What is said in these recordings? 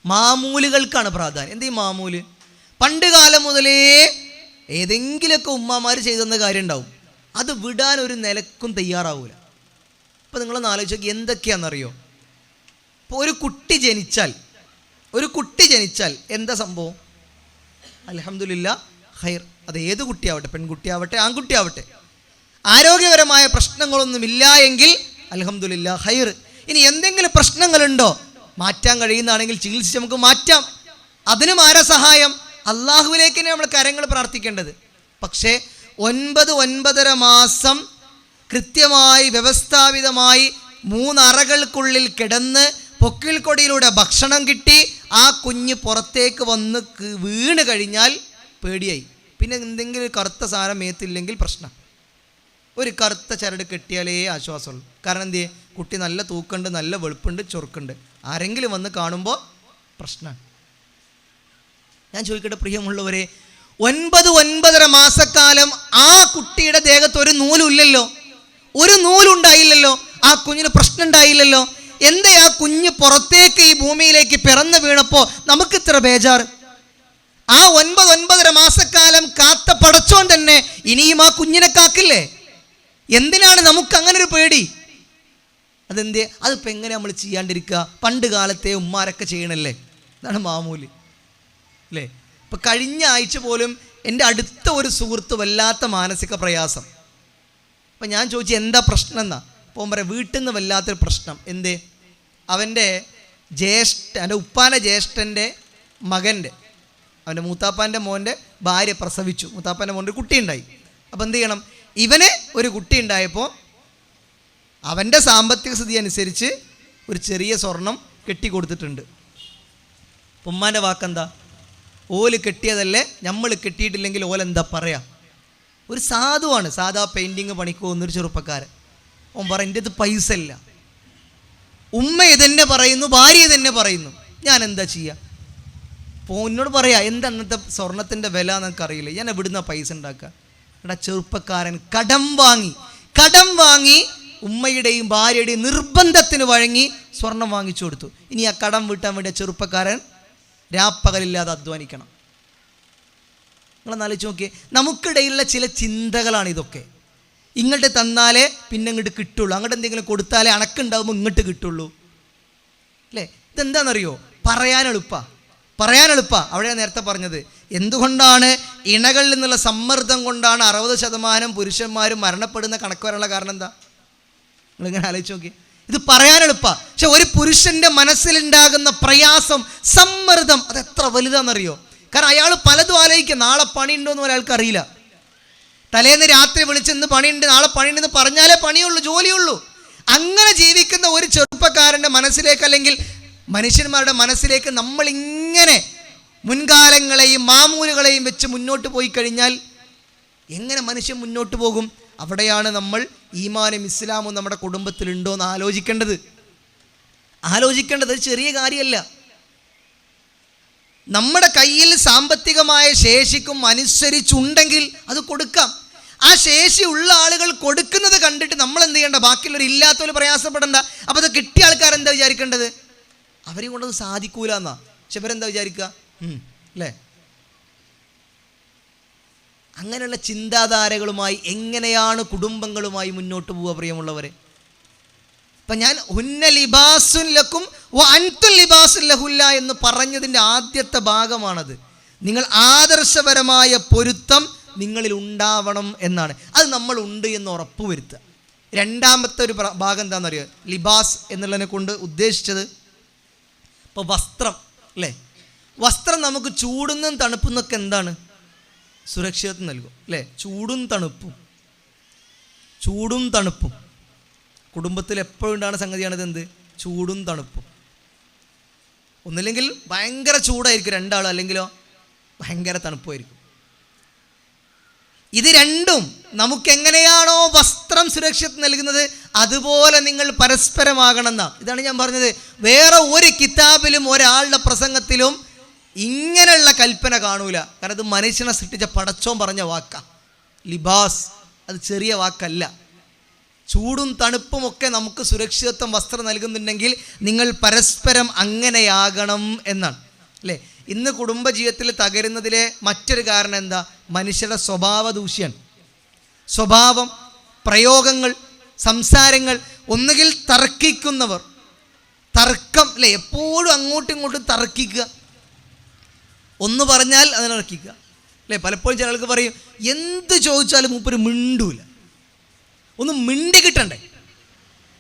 മാമൂലുകൾക്കാണ് പ്രാധാന്യം. എന്ത് ഈ മാമൂല്? പണ്ട് കാലം മുതലേ ഏതെങ്കിലുമൊക്കെ ഉമ്മമാർ ചെയ്തെന്ന കാര്യം ഉണ്ടാവും, അത് വിടാൻ ഒരു നിലക്കും തയ്യാറാവൂല. അപ്പോൾ നിങ്ങളൊന്ന് ആലോചിച്ച് നോക്കി, എന്തൊക്കെയാണെന്നറിയോ? ഇപ്പോൾ ഒരു കുട്ടി ജനിച്ചാൽ എന്താ സംഭവം? അൽഹംദുലില്ലാ ഖൈർ. അത് ഏത് കുട്ടിയാവട്ടെ, പെൺകുട്ടിയാവട്ടെ ആൺകുട്ടിയാവട്ടെ, ആരോഗ്യപരമായ പ്രശ്നങ്ങളൊന്നുമില്ല എങ്കിൽ അൽഹംദുലില്ലാ ഖൈർ. ഇനി എന്തെങ്കിലും പ്രശ്നങ്ങളുണ്ടോ, മാറ്റാൻ കഴിയുന്നതാണെങ്കിൽ ചികിത്സിച്ച് നമുക്ക് മാറ്റാം. അതിനും ആരാ സഹായം? അള്ളാഹുവിലേക്ക് തന്നെ നമ്മൾ കരങ്ങൾ പ്രാർത്ഥിക്കേണ്ടത്. പക്ഷേ 9-9.5 മാസം കൃത്യമായി വ്യവസ്ഥാപിതമായി 3 അറകൾക്കുള്ളിൽ കിടന്ന് പൊക്കിൾ കൊടിയിലൂടെ ഭക്ഷണം കിട്ടി ആ കുഞ്ഞ് പുറത്തേക്ക് വന്ന് വീണ് കഴിഞ്ഞാൽ പേടിയായി. പിന്നെ എന്തെങ്കിലും കറുത്ത സാധനം മേത്തില്ലെങ്കിൽ പ്രശ്നം. ഒരു കറുത്ത ചരട് കെട്ടിയാലേ ആശ്വാസമുള്ളൂ. കാരണം എന്ത് ചെയ്യും? കുട്ടി നല്ല തൂക്കുണ്ട്, നല്ല വെളുപ്പുണ്ട്, ചൊറുക്കുണ്ട്. ആരെങ്കിലും വന്ന് കാണുമ്പോൾ പ്രശ്നമാണ്. ഞാൻ ചോദിക്കട്ടെ പ്രിയമുള്ളവരെ, 9-9.5 മാസക്കാലം ആ കുട്ടിയുടെ ദേഹത്ത് ഒരു നൂലുമില്ലല്ലോ, ഒരു നൂലുണ്ടായില്ലല്ലോ, ആ കുഞ്ഞിന് പ്രശ്നം ഉണ്ടായില്ലല്ലോ. എന്തേ ആ കുഞ്ഞ് പുറത്തേക്ക് ഈ ഭൂമിയിലേക്ക് പിറന്നു വീണപ്പോൾ നമുക്ക് ഇത്ര ബേജാറ്? ആ 9-9.5 മാസക്കാലം കാത്ത പടച്ചോൻ തന്നെ ഇനിയും ആ കുഞ്ഞിനെ കാക്കില്ലേ? എന്തിനാണ് നമുക്ക് അങ്ങനെ ഒരു പേടി? അതെന്തേ? അതിപ്പോൾ എങ്ങനെ നമ്മൾ ചെയ്യാണ്ടിരിക്കുക? പണ്ട് കാലത്തെ ഉമ്മാരൊക്കെ ചെയ്യണല്ലേ, ഇതാണ് മാമൂല് അല്ലേ? ഇപ്പം കഴിഞ്ഞ ആഴ്ച പോലും എൻ്റെ അടുത്ത ഒരു സുഹൃത്ത് വല്ലാത്ത മാനസിക പ്രയാസം. അപ്പം ഞാൻ ചോദിച്ചു എന്താ പ്രശ്നം എന്നാ. അപ്പോൾ പറയാം, വീട്ടിൽ നിന്ന് വല്ലാത്തൊരു പ്രശ്നം. എന്തേ? അവൻ്റെ ഉപ്പാൻ്റെ ജ്യേഷ്ഠൻ്റെ മകൻ്റെ, അവൻ്റെ മൂത്താപ്പാൻ്റെ മോൻ്റെ ഭാര്യ പ്രസവിച്ചു. മൂത്താപ്പാൻ്റെ മോൻ്റെ കുട്ടിയുണ്ടായി. അപ്പോൾ എന്ത് ചെയ്യണം? ഇവന് ഒരു കുട്ടി ഉണ്ടായപ്പോൾ അവൻ്റെ സാമ്പത്തിക സ്ഥിതി അനുസരിച്ച് ഒരു ചെറിയ സ്വർണം കെട്ടിക്കൊടുത്തിട്ടുണ്ട്. ഉമ്മാൻ്റെ വാക്കെന്താ? ഓല് കെട്ടിയതല്ലേ, നമ്മൾ കെട്ടിയിട്ടില്ലെങ്കിൽ ഓലെന്താ പറയാ? ഒരു സാധുവാണ്, സാധാ പെയിൻറ്റിങ് പണിക്ക് പോകുന്നൊരു ചെറുപ്പക്കാരൻ. ഓൻ പറ, എൻ്റെ ഇത് പൈസ ഇല്ല. ഉമ്മ ഇതെന്നെ പറയുന്നു, ഭാര്യ ഇതെന്നെ പറയുന്നു, ഞാൻ എന്താ ചെയ്യുക? അപ്പോൾ എന്നോട് പറയാ, എന്താ അന്നത്തെ സ്വർണത്തിൻ്റെ വില എന്നൊക്കെ അറിയില്ല, ഞാൻ എവിടുന്ന പൈസ ഉണ്ടാക്കുക? എടാ ചെറുപ്പക്കാരൻ കടം വാങ്ങി ഉമ്മയുടെയും ഭാര്യയുടെയും നിർബന്ധത്തിന് വഴങ്ങി സ്വർണം വാങ്ങിച്ചു കൊടുത്തു. ഇനി ആ കടം വീട്ടാൻ വേണ്ടി ചെറുപ്പക്കാരൻ രാപ്പകലില്ലാതെ അധ്വാനിക്കണം. നിങ്ങളൊന്ന് ആലോചിച്ച് നോക്കിയേ, നമുക്കിടയിലുള്ള ചില ചിന്തകളാണ് ഇതൊക്കെ. ഇങ്ങോട്ട് തന്നാലേ പിന്നെ ഇങ്ങോട്ട് കിട്ടുള്ളൂ, അങ്ങോട്ട് എന്തെങ്കിലും കൊടുത്താലേ അണക്കുണ്ടാകുമ്പോൾ ഇങ്ങോട്ട് കിട്ടുള്ളൂ അല്ലേ? ഇതെന്താണെന്നറിയോ? പറയാൻ എളുപ്പ. അവിടെയാണ് നേരത്തെ പറഞ്ഞത്. എന്തുകൊണ്ടാണ് ഇണകളിൽ നിന്നുള്ള സമ്മർദ്ദം കൊണ്ടാണ് 60% പുരുഷന്മാരും മരണപ്പെടുന്ന കണക്ക് വരാനുള്ള കാരണം എന്താ? നിങ്ങളിങ്ങനെ ആലോചിച്ച് നോക്കി. ഇത് പറയാൻ എളുപ്പ, പക്ഷെ ഒരു പുരുഷൻ്റെ മനസ്സിലുണ്ടാകുന്ന പ്രയാസം, സമ്മർദ്ദം, അത് എത്ര വലുതാണെന്നറിയോ? കാരണം അയാൾ പലതും ആലോചിക്കുക. നാളെ പണിയുണ്ടോയെന്ന് ഒരാൾക്ക് അറിയില്ല. തലേന്ന് രാത്രി വിളിച്ചെന്ന് പണിയുണ്ട്, നാളെ പണിയുണ്ടെന്ന് പറഞ്ഞാലേ പണിയുള്ളൂ, ജോലിയുള്ളൂ. അങ്ങനെ ജീവിക്കുന്ന ഒരു ചെറുപ്പക്കാരൻ്റെ മനസ്സിലേക്ക്, അല്ലെങ്കിൽ മനുഷ്യന്മാരുടെ മനസ്സിലേക്ക് നമ്മളിങ്ങനെ മുൻകാലങ്ങളെയും മാമൂലുകളെയും വെച്ച് മുന്നോട്ട് പോയി കഴിഞ്ഞാൽ എങ്ങനെ മനുഷ്യൻ മുന്നോട്ട് പോകും? അവിടെയാണ് നമ്മൾ ഈമാനും ഇസ്ലാമും നമ്മുടെ കുടുംബത്തിലുണ്ടോ എന്ന് ആലോചിക്കേണ്ടത്. ചെറിയ കാര്യമല്ല. നമ്മുടെ കയ്യിൽ സാമ്പത്തികമായ ശേഷിക്കും അനുസരിച്ചുണ്ടെങ്കിൽ അത് കൊടുക്കാം. ആ ശേഷി ഉള്ള ആളുകൾ കൊടുക്കുന്നത് കണ്ടിട്ട് നമ്മൾ എന്ത് ചെയ്യേണ്ട? ബാക്കിയുള്ളവർ ഇല്ലാത്തവർ പ്രയാസപ്പെടേണ്ട. അപ്പോൾ അത് കിട്ടിയ ആൾക്കാരെന്താ വിചാരിക്കേണ്ടത്? അവരെയും കൊണ്ടത് സാധിക്കൂല എന്നാ. പക്ഷെ ഇവരെന്താ വിചാരിക്കുക അല്ലേ? അങ്ങനെയുള്ള ചിന്താധാരകളുമായി എങ്ങനെയാണ് കുടുംബങ്ങളുമായി മുന്നോട്ട് പോവുക പ്രിയമുള്ളവരെ? അപ്പം ഞാൻ ഹുന്ന ലിബാസുൻ ലക്കും വ അൻതും ലിബാസുൻ ലഹുല്ല എന്ന് പറഞ്ഞതിൻ്റെ ആദ്യത്തെ ഭാഗമാണത്. നിങ്ങൾ ആദർശപരമായ പൊരുത്തം നിങ്ങളിൽ ഉണ്ടാവണം എന്നാണ്. അത് നമ്മൾ ഉണ്ട് എന്ന് ഉറപ്പുവരുത്തുക. രണ്ടാമത്തെ ഒരു ഭാഗം എന്താണെന്നറിയോ? ലിബാസ് എന്നുള്ളതിനെ കൊണ്ട് ഉദ്ദേശിച്ചത് ഇപ്പോൾ വസ്ത്രം അല്ലേ? വസ്ത്രം നമുക്ക് ചൂടുന്നും തണുപ്പുന്നൊക്കെ എന്താണ്? സുരക്ഷിതത്വം നൽകും അല്ലേ? ചൂടും തണുപ്പും കുടുംബത്തിൽ എപ്പോഴും ഉണ്ടാകുന്ന സംഗതിയാണിത്. എന്ത്? ചൂടും തണുപ്പും. ഒന്നില്ലെങ്കിൽ ഭയങ്കര ചൂടായിരിക്കും രണ്ടാളും, അല്ലെങ്കിലോ ഭയങ്കര തണുപ്പായിരിക്കും. ഇത് രണ്ടും നമുക്കെങ്ങനെയാണോ വസ്ത്രം സുരക്ഷിതത്വം നൽകുന്നത് അതുപോലെ നിങ്ങൾ പരസ്പരമാകണം എന്നാ. ഇതാണ് ഞാൻ പറഞ്ഞത്. വേറെ ഒരു കിതാബിലും ഒരാളുടെ പ്രസംഗത്തിലും ഇങ്ങനെയുള്ള കൽപ്പന കാണൂല. കാരണം അത് മനുഷ്യനെ സൃഷ്ടിച്ച പടച്ചോൻ പറഞ്ഞ വാക്കാ. ലിബാസ് അത് ചെറിയ വാക്കല്ല. ചൂടും തണുപ്പും ഒക്കെ നമുക്ക് സുരക്ഷിതത്വം വസ്ത്രം നൽകുന്നുണ്ടെങ്കിൽ നിങ്ങൾ പരസ്പരം അങ്ങനെയാകണം എന്നാണ് അല്ലേ. ഇന്ന് കുടുംബജീവിതത്തിൽ തകരുന്നതിലെ മറ്റൊരു കാരണം എന്താ? മനുഷ്യരുടെ സ്വഭാവ ദൂഷ്യാണ്. സ്വഭാവം, പ്രയോഗങ്ങൾ, സംസാരങ്ങൾ. ഒന്നുകിൽ തർക്കിക്കുന്നവർ, തർക്കം അല്ലേ, എപ്പോഴും അങ്ങോട്ടും ഇങ്ങോട്ടും തർക്കിക്കുക, ഒന്ന് പറഞ്ഞാൽ അതിനിറക്കിക്കുക അല്ലേ. പലപ്പോഴും ചിലർക്ക് പറയും എന്ത് ചോദിച്ചാലും മൂപ്പര് മിണ്ടൂല, ഒന്ന് മിണ്ടി കിട്ടണ്ടേ,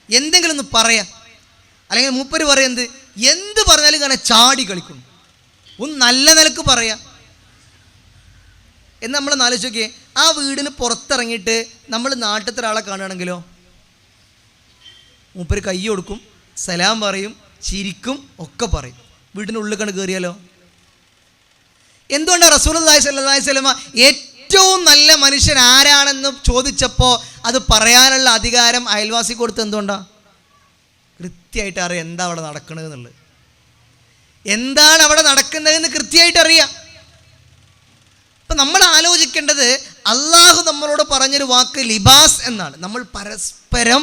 എന്തെങ്കിലും ഒന്ന് പറയാം. അല്ലെങ്കിൽ മൂപ്പര് പറയും എന്ത് പറഞ്ഞാലും ഇങ്ങനെ ചാടി കളിക്കുന്നു, ഒന്ന് നല്ല നിലക്ക് പറയാം എന്ന് നമ്മൾ ആലോചിച്ച് ആ വീടിന് പുറത്തിറങ്ങിയിട്ട് നമ്മൾ നാട്ടിലത്തെ ഒരാളെ കാണുകയാണെങ്കിലോ മൂപ്പര് കൈ കൊടുക്കും, സലാം പറയും, ചിരിക്കും, ഒക്കെ പറയും. വീടിനുള്ളിൽ കണ്ട് കയറിയാലോ? എന്തുകൊണ്ടാണ് റസൂലുള്ളാഹി സ്വല്ലല്ലാഹി അലൈഹി വസല്ലമ ഏറ്റവും നല്ല മനുഷ്യൻ ആരാണെന്ന് ചോദിച്ചപ്പോൾ അത് പറയാനുള്ള അധികാരം അയൽവാസി കൊടുത്ത്? എന്തുകൊണ്ടാണ്? കൃത്യമായിട്ട് അറിയാം എന്താ അവിടെ നടക്കുന്നത് എന്നുള്ളത്, എന്താണ് അവിടെ നടക്കുന്നതെന്ന് കൃത്യമായിട്ട് അറിയാം. അപ്പം നമ്മൾ ആലോചിക്കേണ്ടത് അള്ളാഹു നമ്മളോട് പറഞ്ഞൊരു വാക്ക് ലിബാസ് എന്നാണ്. നമ്മൾ പരസ്പരം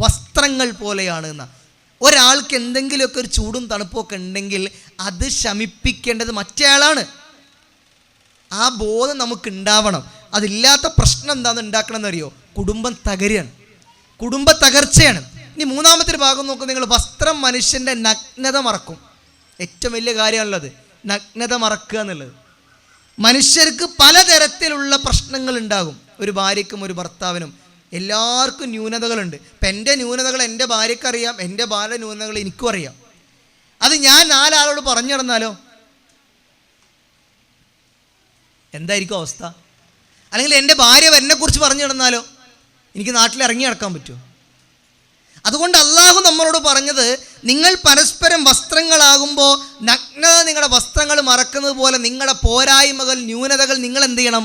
വസ്ത്രങ്ങൾ പോലെയാണ് എന്നാണ്. ഒരാൾക്ക് എന്തെങ്കിലുമൊക്കെ ഒരു ചൂടും തണുപ്പൊക്കെ ഉണ്ടെങ്കിൽ അത് ശമിപ്പിക്കേണ്ടത് മറ്റേയാളാണ്. ആ ബോധം നമുക്ക് ഉണ്ടാവണം. അതില്ലാത്ത പ്രശ്നം എന്താണെന്ന് ഉണ്ടാക്കണമെന്ന് അറിയോ? കുടുംബം തകരുകയാണ്, കുടുംബ തകർച്ചയാണ്. ഇനി മൂന്നാമത്തെ ഒരു ഭാഗം നോക്കും നിങ്ങൾ. വസ്ത്രം മനുഷ്യൻ്റെ നഗ്നത മറക്കും. ഏറ്റവും വലിയ കാര്യമാണുള്ളത് നഗ്നത മറക്കുക എന്നുള്ളത്. മനുഷ്യർക്ക് പലതരത്തിലുള്ള പ്രശ്നങ്ങൾ ഉണ്ടാകും. ഒരു ഭാര്യയ്ക്കും ഒരു ഭർത്താവിനും എല്ലാവർക്കും ന്യൂനതകളുണ്ട്. ഇപ്പം എൻ്റെ ന്യൂനതകൾ എൻ്റെ ഭാര്യയ്ക്കറിയാം, എൻ്റെ ഭാര്യ ന്യൂനതകൾ എനിക്കും അറിയാം. അത് ഞാൻ നാലാളോട് പറഞ്ഞു നടന്നാലോ എന്തായിരിക്കും അവസ്ഥ? അല്ലെങ്കിൽ എൻ്റെ ഭാര്യ എന്നെക്കുറിച്ച് പറഞ്ഞു നടന്നാലോ എനിക്ക് നാട്ടിൽ ഇറങ്ങി നടക്കാൻ പറ്റുമോ? അതുകൊണ്ട് അള്ളാഹു നമ്മളോട് പറഞ്ഞത് നിങ്ങൾ പരസ്പരം വസ്ത്രങ്ങളാകുമ്പോൾ നഗ്നത നിങ്ങളുടെ വസ്ത്രങ്ങൾ മറക്കുന്നത് പോലെ നിങ്ങളുടെ പോരായ്മകൾ, ന്യൂനതകൾ നിങ്ങൾ എന്ത് ചെയ്യണം?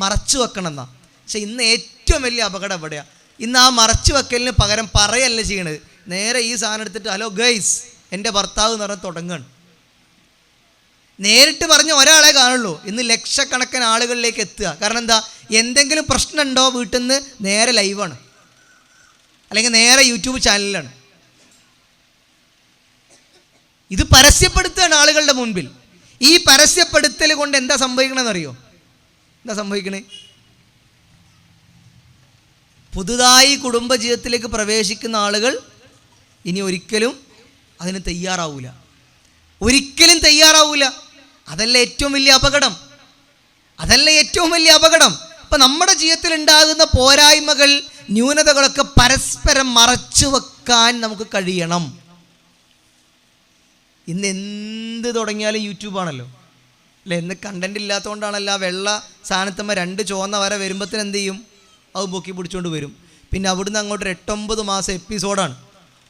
മറച്ചു വെക്കണം എന്നാ. പക്ഷെ ഇന്ന് ഏറ്റവും വലിയ അപകടം എവിടെയാണ്? ഇന്ന് ആ മറച്ചു വെക്കലിന് പകരം പറയല്ല ചെയ്യണത്. നേരെ ഈ സാധനം എടുത്തിട്ട് ഹലോ ഗൈസ് എൻ്റെ ഭർത്താവ് എന്ന് പറഞ്ഞ് തുടങ്ങുകയാണ്. നേരിട്ട് പറഞ്ഞ ഒരാളെ കാണുള്ളൂ, ഇന്ന് ലക്ഷക്കണക്കിന് ആളുകളിലേക്ക് എത്തുക. കാരണം എന്താ? എന്തെങ്കിലും പ്രശ്നമുണ്ടോ വീട്ടിൽ നിന്ന് നേരെ ലൈവാണ്, അല്ലെങ്കിൽ നേരെ യൂട്യൂബ് ചാനലിലാണ്. ഇത് പരസ്യപ്പെടുത്തുകയാണ് ആളുകളുടെ മുൻപിൽ. ഈ പരസ്യപ്പെടുത്തൽ കൊണ്ട് എന്താ സംഭവിക്കണമെന്നറിയോ? എന്താ സംഭവിക്കണേ? പുതുതായി കുടുംബജീവിതത്തിലേക്ക് പ്രവേശിക്കുന്ന ആളുകൾ ഇനി ഒരിക്കലും അതിന് തയ്യാറാവൂല, ഒരിക്കലും തയ്യാറാവൂല. അതല്ല ഏറ്റവും വലിയ അപകടം, അതല്ല ഏറ്റവും വലിയ അപകടം. അപ്പം നമ്മുടെ ജീവിതത്തിൽ ഉണ്ടാകുന്ന പോരായ്മകൾ, ന്യൂനതകളൊക്കെ പരസ്പരം മറച്ചു വെക്കാൻ നമുക്ക് കഴിയണം. ഇന്ന് എന്ത് തുടങ്ങിയാലും യൂട്യൂബാണല്ലോ അല്ലേ. ഇന്ന് കണ്ടന്റ് ഇല്ലാത്തതുകൊണ്ടാണല്ലോ ആ വെള്ള സാധനത്തമ്മ 2 ചുവന്ന വര വരുമ്പോഴത്തേന് എന്ത് ചെയ്യും? അത് പൊക്കി പിടിച്ചുകൊണ്ട് വരും. പിന്നെ അവിടുന്ന് അങ്ങോട്ട് 8-9 മാസം എപ്പിസോഡാണ്.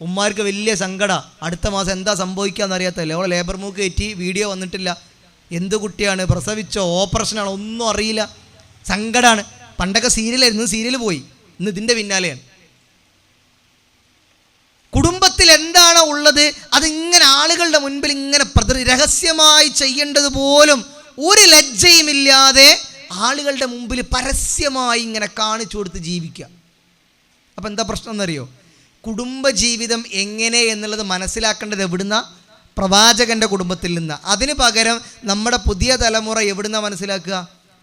ഉമ്മാർക്ക് വലിയ സങ്കടം, അടുത്ത മാസം എന്താ സംഭവിക്കാന്ന് അറിയാത്തല്ലേ. അവളെ ലേബർ മൂക്ക് കയറ്റി വീഡിയോ വന്നിട്ടില്ല, എന്ത് കുട്ടിയാണ്, പ്രസവിച്ചോ, ഓപ്പറേഷനാണോ, ഒന്നും അറിയില്ല, സങ്കടമാണ്. പണ്ടൊക്കെ സീരിയലായിരുന്നു, സീരിയൽ പോയി, ഇന്ന് ഇതിൻ്റെ പിന്നാലെയാണ്. കുടുംബത്തിൽ എന്താണോ ഉള്ളത് അതിങ്ങനെ ആളുകളുടെ മുൻപിൽ ഇങ്ങനെ രഹസ്യമായി ചെയ്യേണ്ടത് പോലും ഒരു ലജ്ജയുമില്ലാതെ ആളുകളുടെ മുമ്പിൽ പരസ്യമായി ഇങ്ങനെ കാണിച്ചു കൊടുത്ത് ജീവിക്കുക. അപ്പം എന്താ പ്രശ്നം എന്നറിയോ? കുടുംബജീവിതം എങ്ങനെ എന്നുള്ളത് മനസ്സിലാക്കേണ്ടത് എവിടുന്ന? പ്രവാചകൻ്റെ കുടുംബത്തിൽ നിന്ന്. അതിന് പകരം നമ്മുടെ പുതിയ തലമുറ എവിടുന്ന മനസ്സിലാക്കുക?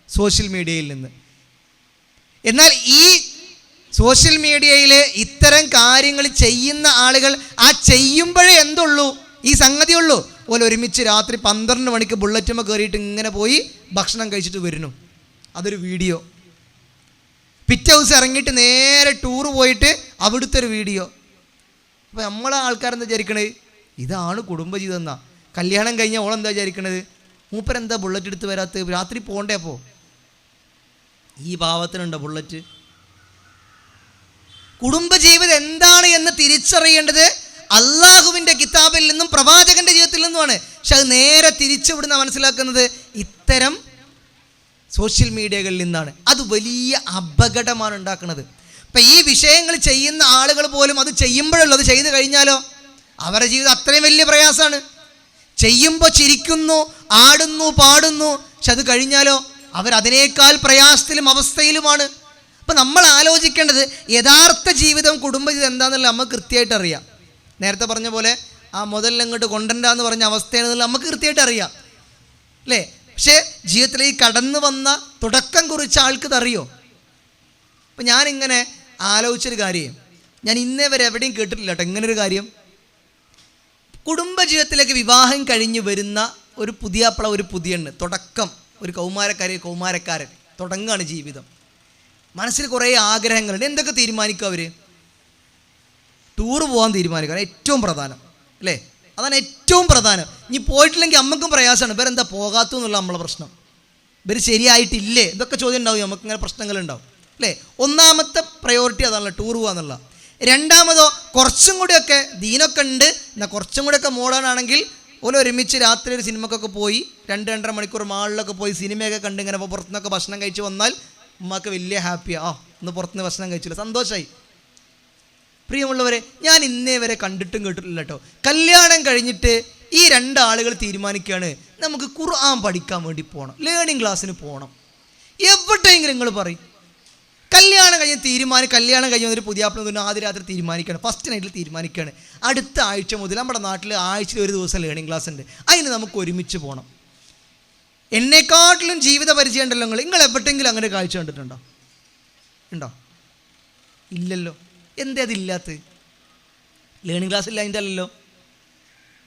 സോഷ്യൽ മീഡിയയിൽ നിന്ന്. എന്നാൽ ഈ സോഷ്യൽ മീഡിയയിൽ ഇത്തരം കാര്യങ്ങൾ ചെയ്യുന്ന ആളുകൾ ആ ചെയ്യുമ്പോഴേ എന്തുള്ളൂ? ഈ സംഗതിയുള്ളൂ. ഓല് ഒരുമിച്ച് രാത്രി 12 മണിക്ക് ബുള്ളറ്റുമ്പോൾ കയറിയിട്ട് ഇങ്ങനെ പോയി ഭക്ഷണം കഴിച്ചിട്ട് വരുന്നു, അതൊരു വീഡിയോ. പിറ്റേ ദിവസം ഇറങ്ങിയിട്ട് നേരെ ടൂറ് പോയിട്ട് അവിടുത്തെ ഒരു വീഡിയോ. അപ്പോൾ നമ്മളെ ആൾക്കാരെന്താ വിചാരിക്കണത്? ഇതാണ് കുടുംബജീവിതം എന്നാ. കല്യാണം കഴിഞ്ഞാൽ ഓളെന്താ വിചാരിക്കണത്? മൂപ്പരെന്താ ബുള്ളറ്റ് എടുത്ത് വരാത്ത, രാത്രി പോകണ്ടേ? അപ്പോൾ ഈ ഭാവത്തിനുണ്ടോ ബുള്ളറ്റ്? കുടുംബജീവിതം എന്താണ് എന്ന് തിരിച്ചറിയേണ്ടത് അള്ളാഹുവിൻ്റെ കിതാബിൽ നിന്നും പ്രവാചകൻ്റെ ജീവിതത്തിൽ നിന്നുമാണ്. പക്ഷെ അത് നേരെ തിരിച്ചുവിടുന്ന മനസ്സിലാക്കുന്നത് ഇത്തരം സോഷ്യൽ മീഡിയകളിൽ നിന്നാണ്. അത് വലിയ അപകടമാണ് ഉണ്ടാക്കുന്നത്. ഇപ്പം ഈ വിഷയങ്ങൾ ചെയ്യുന്ന ആളുകൾ പോലും അത് ചെയ്യുമ്പോഴല്ലോ, അത് ചെയ്ത് കഴിഞ്ഞാലോ അവരുടെ ജീവിതം അത്രയും വലിയ പ്രയാസമാണ്. ചെയ്യുമ്പോൾ ചിരിക്കുന്നു, ആടുന്നു, പാടുന്നു, പക്ഷെ അത് കഴിഞ്ഞാലോ അവരതിനേക്കാൾ പ്രയാസത്തിലും അവസ്ഥയിലുമാണ്. അപ്പം നമ്മൾ ആലോചിക്കേണ്ടത് യഥാർത്ഥ ജീവിതം, കുടുംബജീവിതം എന്താണെന്നുള്ള നമുക്ക് കൃത്യമായിട്ട് അറിയാം. നേരത്തെ പറഞ്ഞ പോലെ ആ മുതലിൽ അങ്ങോട്ട് കൊണ്ടുവരണ്ടെന്ന് പറഞ്ഞ അവസ്ഥയാണെന്നുള്ള നമുക്ക് കൃത്യമായിട്ട് അറിയാം അല്ലേ? പക്ഷേ ജീവിതത്തിലേക്ക് കടന്നു വന്ന തുടക്കം കുറിച്ച ആൾക്ക് ഇതറിയോ? അപ്പം ഞാനിങ്ങനെ ആലോചിച്ചൊരു കാര്യം ഞാൻ ഇന്നേ വരെ എവിടെയും കേട്ടിട്ടില്ല കേട്ടോ, ഇങ്ങനൊരു കാര്യം. കുടുംബജീവിതത്തിലേക്ക് വിവാഹം കഴിഞ്ഞ് വരുന്ന ഒരു പുതിയാപ്പിള, ഒരു പുതിയണ്ണ്, തുടക്കം ഒരു കൗമാരക്കാരൻ തുടങ്ങുകയാണ് ജീവിതം. മനസ്സിൽ കുറേ ആഗ്രഹങ്ങളുണ്ട്. എന്തൊക്കെ തീരുമാനിക്കും അവർ? ടൂറ് പോകാൻ തീരുമാനിക്കുക, ഏറ്റവും പ്രധാനം അല്ലേ? അതാണ് ഏറ്റവും പ്രധാനം. ഇനി പോയിട്ടില്ലെങ്കിൽ അമ്മക്കും പ്രയാസമാണ്, ഇവരെന്താ പോകാത്തു എന്നുള്ള നമ്മളെ പ്രശ്നം. ഇവർ ശരിയായിട്ടില്ലേ, ഇതൊക്കെ ചോദ്യം ഉണ്ടാവും, നമുക്കിങ്ങനെ പ്രശ്നങ്ങളുണ്ടാവും അല്ലേ? ഒന്നാമത്തെ പ്രയോറിറ്റി അതാണല്ലോ, ടൂർ പോകുക എന്നുള്ള. രണ്ടാമതോ കുറച്ചും കൂടിയൊക്കെ ദീനൊക്കെ ഉണ്ട്, എന്നാൽ കുറച്ചും കൂടിയൊക്കെ മോഡേൺ ആണെങ്കിൽ ഓരോ ഒരുമിച്ച് രാത്രി ഒരു സിനിമക്കൊക്കെ പോയി 2-2.5 മണിക്കൂർ മാളിലൊക്കെ പോയി സിനിമയൊക്കെ കണ്ട് ഇങ്ങനെ പുറത്തുനിന്നൊക്കെ ഭക്ഷണം കഴിച്ച് വന്നാൽ ഉമ്മക്ക് വലിയ ഹാപ്പിയാണ്. ഇന്ന് പുറത്തുനിന്ന് ഭക്ഷണം കഴിച്ചില്ല, സന്തോഷമായി. പ്രിയമുള്ളവരെ, ഞാൻ ഇന്നേ വരെ കണ്ടിട്ടും കേട്ടിട്ടില്ല കേട്ടോ, കല്യാണം കഴിഞ്ഞിട്ട് ഈ 2 ആളുകൾ തീരുമാനിക്കുകയാണ് നമുക്ക് ഖുർആൻ പഠിക്കാൻ വേണ്ടി പോകണം, ലേണിംഗ് ക്ലാസ്സിന് പോകണം. എവിടെയെങ്കിലും നിങ്ങൾ പറയും കല്യാണം കഴിഞ്ഞ് ഒരു പുതിയാപ്പിള ആദ്യ രാത്രി തീരുമാനിക്കുകയാണ്, ഫസ്റ്റ് നൈറ്റിൽ തീരുമാനിക്കുകയാണ് അടുത്ത ആഴ്ച മുതൽ നമ്മുടെ നാട്ടിൽ ആഴ്ചയിൽ ഒരു ദിവസം ലേണിംഗ് ക്ലാസ് ഉണ്ട്, അതിന് നമുക്ക് ഒരുമിച്ച് പോകണം. എന്നെക്കാട്ടിലും ജീവിത പരിചയം ഉണ്ടല്ലോ നിങ്ങൾ എവിടെയെങ്കിലും അങ്ങനെ കാഴ്ച കണ്ടിട്ടുണ്ടോ? ഉണ്ടോ? ഇല്ലല്ലോ. എന്തേ അതില്ലാത്ത? ലേണിംഗ് ക്ലാസ് ഇല്ല അതിൻ്റെ അല്ലല്ലോ,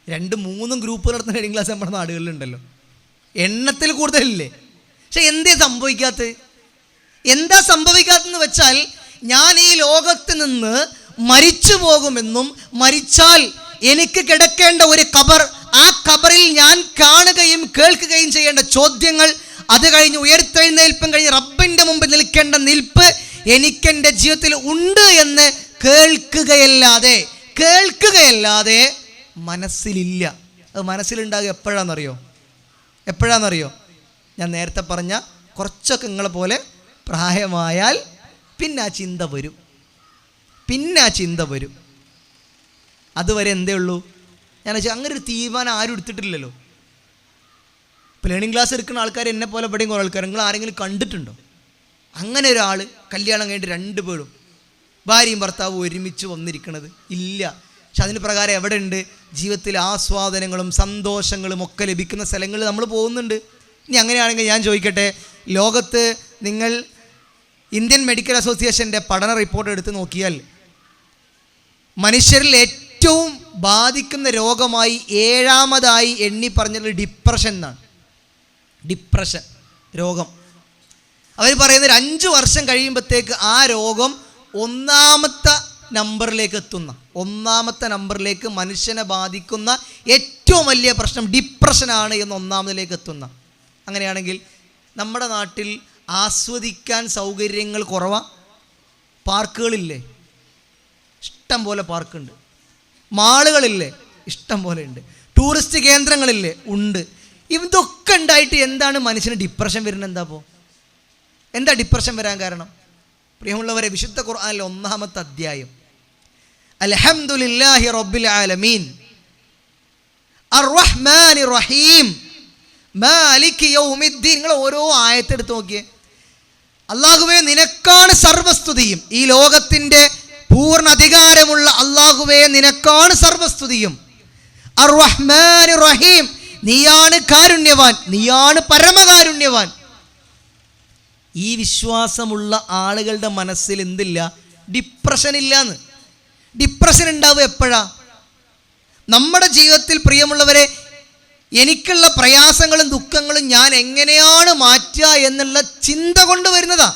2-3 ഗ്രൂപ്പ് നടത്തുന്ന ലേണിംഗ് ക്ലാസ് നമ്മുടെ നാടുകളിലുണ്ടല്ലോ, എണ്ണത്തിൽ കൂടുതലില്ലേ. പക്ഷെ എന്താ സംഭവിക്കാത്തെന്ന് വെച്ചാൽ, ഞാൻ ഈ ലോകത്ത് നിന്ന് മരിച്ചു പോകുമെന്നും മരിച്ചാൽ എനിക്ക് കിടക്കേണ്ട ഒരു ഖബർ, ആ ഖബറിൽ ഞാൻ കാണുകയും കേൾക്കുകയും ചെയ്യേണ്ട ചോദ്യങ്ങൾ, അത് കഴിഞ്ഞ് ഉയർത്തെഴുന്നേൽപ്പും കഴിഞ്ഞ് റബ്ബിൻ്റെ മുമ്പിൽ നിൽക്കേണ്ട നിൽപ്പ് എനിക്കെൻ്റെ ജീവിതത്തിൽ ഉണ്ട് എന്ന് കേൾക്കുകയല്ലാതെ മനസ്സിലില്ല. അത് മനസ്സിലുണ്ടാകുക എപ്പോഴാണെന്നറിയോ? ഞാൻ നേരത്തെ പറഞ്ഞ കുറച്ചൊക്കെ നിങ്ങളെ പോലെ പ്രായമായാൽ പിന്നെ ആ ചിന്ത വരും. അതുവരെ എന്തേ ഉള്ളൂ? ഞാൻ വെച്ചാൽ അങ്ങനെ ഒരു തീരുമാനം ആരും എടുത്തിട്ടില്ലല്ലോ. ഇപ്പോൾ ലേണിംഗ് ക്ലാസ് എടുക്കുന്ന ആൾക്കാർ എന്നെ പോലെ എവിടെയും കുറേ ആൾക്കാർ, നിങ്ങൾ ആരെങ്കിലും കണ്ടിട്ടുണ്ടോ അങ്ങനെ ഒരാൾ കല്യാണം കഴിഞ്ഞിട്ട് 2 പേരും ഭാര്യയും ഭർത്താവും ഒരുമിച്ച് വന്നിരിക്കണത്? ഇല്ല. പക്ഷെ അതിന് പ്രകാരം എവിടെ ഉണ്ട്? ജീവിതത്തിൽ ആസ്വാദനങ്ങളും സന്തോഷങ്ങളും ഒക്കെ ലഭിക്കുന്ന സ്ഥലങ്ങളിൽ നമ്മൾ പോകുന്നുണ്ട്. ഇനി അങ്ങനെയാണെങ്കിൽ ഞാൻ ചോദിക്കട്ടെ, ലോകത്ത് നിങ്ങൾ ഇന്ത്യൻ മെഡിക്കൽ അസോസിയേഷൻ്റെ പഠന റിപ്പോർട്ട് എടുത്ത് നോക്കിയാൽ മനുഷ്യരിൽ ഏറ്റവും ബാധിക്കുന്ന രോഗമായി 7ാമതായി എണ്ണി പറഞ്ഞത് ഡിപ്രഷൻ എന്നാണ്. ഡിപ്രഷൻ രോഗം അവർ പറയുന്നത് 5 വർഷം കഴിയുമ്പോഴത്തേക്ക് ആ രോഗം 1ാമത്തെ നമ്പറിലേക്ക് മനുഷ്യനെ ബാധിക്കുന്ന ഏറ്റവും വലിയ പ്രശ്നം ഡിപ്രഷനാണ് എന്ന് 1ാമതിലേക്ക് എത്തുന്ന. അങ്ങനെയാണെങ്കിൽ നമ്മുടെ നാട്ടിൽ ആസ്വദിക്കാൻ സൗകര്യങ്ങൾ കുറവാണ്. പാർക്കുകളില്ലേ? ഇഷ്ടം പോലെ പാർക്കുണ്ട്. മാളുകളില്ലേ? ഇഷ്ടം പോലെ ഉണ്ട്. ടൂറിസ്റ്റ് കേന്ദ്രങ്ങളില്ലേ? ഉണ്ട്. ഇതൊക്കെ ഉണ്ടായിട്ട് എന്താണ് മനുഷ്യന് ഡിപ്രഷൻ വരുന്നത്? എന്താ ഡിപ്രഷൻ വരാൻ കാരണം? പ്രിയമുള്ളവരെ, വിശുദ്ധ ഖുർആനിലെ 1ാമത്തെ അധ്യായം അൽഹംദുലില്ലാഹി റബ്ബിൽ ആലമീൻ അർറഹ്മാനിർ റഹീം മാലിക് യൗമിദ്ദീൻ. നിങ്ങൾ ഓരോ ആയത്തെടുത്ത് നോക്കിയേ. അല്ലാഹുവേ നിനക്കാണ് സർവസ്തുതിയും, ഈ ലോകത്തിൻ്റെ പൂർണ്ണ അധികാരമുള്ള അല്ലാഹുവേ നിനക്കാണ് സർവസ്തുതിയും. അർറഹ്മാനിർ റഹീം, നീയാണ് കാരുണ്യവാൻ, നീയാണ് പരമകാരുണ്യവാൻ. ഈ വിശ്വാസമുള്ള ആളുകളുടെ മനസ്സിൽ എന്തില്ല? ഡിപ്രഷൻ ഇല്ലാന്ന്. ഡിപ്രഷൻ ഉണ്ടാവുക എപ്പോഴാ? നമ്മുടെ ജീവിതത്തിൽ പ്രിയമുള്ളവരെ, എനിക്കുള്ള പ്രയാസങ്ങളും ദുഃഖങ്ങളും ഞാൻ എങ്ങനെയാണ് മാറ്റുക എന്നുള്ള ചിന്ത കൊണ്ട് വരുന്നതാ.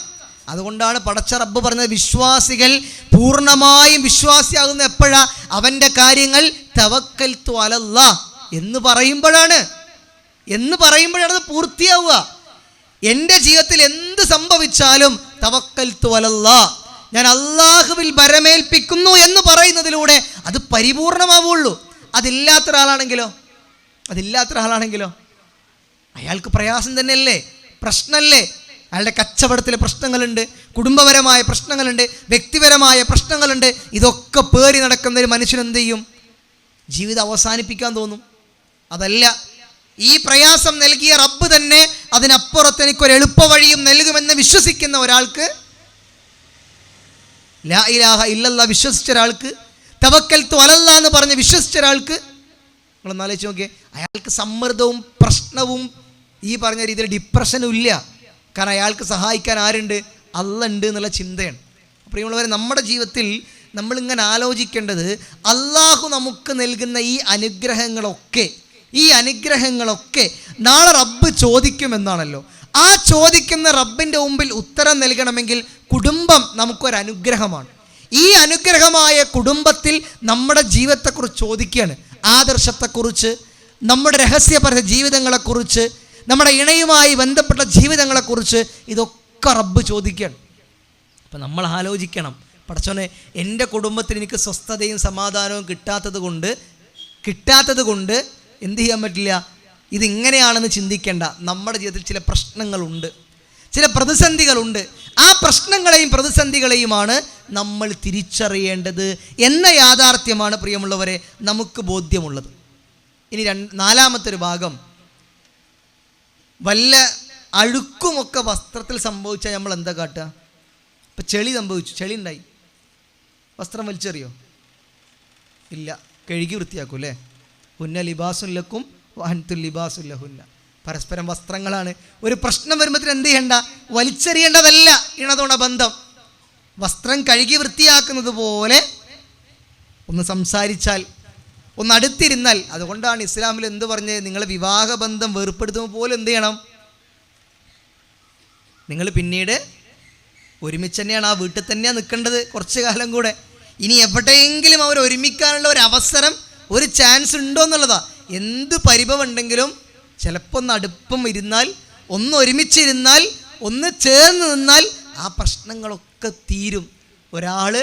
അതുകൊണ്ടാണ് പടച്ച റബ്ബ് പറഞ്ഞത്, വിശ്വാസികൾ പൂർണ്ണമായും വിശ്വാസിയാകുന്ന എപ്പോഴാ? അവൻ്റെ കാര്യങ്ങൾ തവക്കൽതു അലല്ലാഹ് എന്ന് പറയുമ്പോഴാണ് അത് പൂർത്തിയാവുക. എൻ്റെ ജീവിതത്തിൽ എന്ത് സംഭവിച്ചാലും തവക്കൽതു അലല്ലാഹ്, ഞാൻ അള്ളാഹുവിൽ ഭരമേൽപ്പിക്കുന്നു എന്ന് പറയുന്നതിലൂടെ അത് പരിപൂർണമാവുള്ളൂ. അതില്ലാത്ത ഒരാളാണെങ്കിലോ അയാൾക്ക് പ്രയാസം തന്നെയല്ലേ, പ്രശ്നമല്ലേ? അയാളുടെ കച്ചവടത്തിലെ പ്രശ്നങ്ങളുണ്ട്, കുടുംബപരമായ പ്രശ്നങ്ങളുണ്ട്, വ്യക്തിപരമായ പ്രശ്നങ്ങളുണ്ട്. ഇതൊക്കെ പേറി നടക്കുന്ന ഒരു മനുഷ്യൻ എന്ത് ചെയ്യും? ജീവിതം അവസാനിപ്പിക്കാൻ തോന്നും. അതല്ല, ഈ പ്രയാസം നൽകിയ റബ്ബ് തന്നെ അതിനപ്പുറത്ത് എനിക്കൊരു എളുപ്പ വഴിയും നൽകുമെന്ന് വിശ്വസിക്കുന്ന ഒരാൾക്ക് ലാ ഇലാഹ ഇല്ലല്ലാ വിശ്വസിച്ച ഒരാൾക്ക്, തവക്കൽതു അലല്ലാ എന്ന് പറഞ്ഞ് വിശ്വസിച്ച ഒരാൾക്ക്, നിങ്ങളൊന്ന് ആലോചിച്ച് നോക്കിയേ, അയാൾക്ക് സമ്മർദ്ദവും പ്രശ്നവും ഈ പറഞ്ഞ രീതിയിൽ ഡിപ്രഷനും ഇല്ല. കാരണം അയാൾക്ക് സഹായിക്കാൻ ആരുണ്ട്? അല്ലാഹ് ഉണ്ട് എന്നുള്ള ചിന്തയാണ്. പ്രിയമുള്ളവരെ, നമ്മുടെ ജീവിതത്തിൽ നമ്മളിങ്ങനെ ആലോചിക്കേണ്ടത്, അള്ളാഹു നമുക്ക് നൽകുന്ന ഈ അനുഗ്രഹങ്ങളൊക്കെ നാളെ റബ്ബ് ചോദിക്കുമെന്നാണല്ലോ. ആ ചോദിക്കുന്ന റബ്ബിൻ്റെ മുമ്പിൽ ഉത്തരം നൽകണമെങ്കിൽ കുടുംബം നമുക്കൊരനുഗ്രഹമാണ്. ഈ അനുഗ്രഹമായ കുടുംബത്തിൽ നമ്മുടെ ജീവിതത്തെക്കുറിച്ച് ചോദിക്കുകയാണ്, ആദർശത്തെക്കുറിച്ച്, നമ്മുടെ രഹസ്യപര ജീവിതങ്ങളെക്കുറിച്ച്, നമ്മുടെ ഇണയുമായി ബന്ധപ്പെട്ട ജീവിതങ്ങളെക്കുറിച്ച് ഇതൊക്കെ റബ്ബ് ചോദിക്കുകയാണ്. അപ്പം നമ്മൾ ആലോചിക്കണം, പടച്ചോനെ, എൻ്റെ കുടുംബത്തിൽ എനിക്ക് സ്വസ്ഥതയും സമാധാനവും കിട്ടാത്തത് കൊണ്ട് എന്ത് ചെയ്യാൻ പറ്റില്ല, ഇതിങ്ങനെയാണെന്ന് ചിന്തിക്കേണ്ട. നമ്മുടെ ജീവിതത്തിൽ ചില പ്രശ്നങ്ങളുണ്ട്, ചില പ്രതിസന്ധികളുണ്ട്. ആ പ്രശ്നങ്ങളെയും പ്രതിസന്ധികളെയുമാണ് നമ്മൾ തിരിച്ചറിയേണ്ടത് എന്ന യാഥാർത്ഥ്യമാണ് പ്രിയമുള്ളവരെ നമുക്ക് ബോധ്യമുള്ളത്. ഇനി നാലാമത്തെ ഒരു ഭാഗം, വല്ല അഴുക്കുമൊക്കെ വസ്ത്രത്തിൽ സംഭവിച്ചാൽ നമ്മൾ എന്താ കാട്ടുക? ഇപ്പം ചെളി സംഭവിച്ചു, ചെളി ഉണ്ടായി, വസ്ത്രം വലിച്ചെറിയോ? ഇല്ല, കഴുകി വൃത്തിയാക്കും അല്ലേ? ഹുന്ന ലിബാസുല്ലക്കും വഅൻതും ലിബാസുല്ലഹുന്ന. പരസ്പരം വസ്ത്രങ്ങളാണ്. ഒരു പ്രശ്നം വരുമ്പോഴത്തേന് എന്ത് ചെയ്യണ്ട? വലിച്ചെറിയേണ്ടതല്ല ഇണതുണ ബന്ധം. വസ്ത്രം കഴുകി വൃത്തിയാക്കുന്നത് പോലെ ഒന്ന് സംസാരിച്ചാൽ, ഒന്ന് അടുത്തിരുന്നാൽ. അതുകൊണ്ടാണ് ഇസ്ലാമിൽ എന്ത് പറഞ്ഞത്? നിങ്ങൾ വിവാഹബന്ധം വേർപ്പെടുത്തുമ്പോൾ പോലും എന്ത് ചെയ്യണം? നിങ്ങൾ പിന്നീട് ഒരുമിച്ച് തന്നെയാണ്, ആ വീട്ടിൽ തന്നെയാണ് നിൽക്കേണ്ടത് കുറച്ച് കാലം കൂടെ. ഇനി എവിടെയെങ്കിലും അവർ ഒരുമിക്കാനുള്ള ഒരു അവസരം, ഒരു ചാൻസ് ഉണ്ടോ എന്നുള്ളതാ. എന്ത് പരിഭവം ഉണ്ടെങ്കിലും ചിലപ്പോൾ ഒന്ന് അടുപ്പം ഇരുന്നാൽ, ഒന്ന് ഒരുമിച്ചിരുന്നാൽ, ഒന്ന് ചേർന്ന് നിന്നാൽ ആ പ്രശ്നങ്ങളൊക്കെ തീരും. ഒരാൾ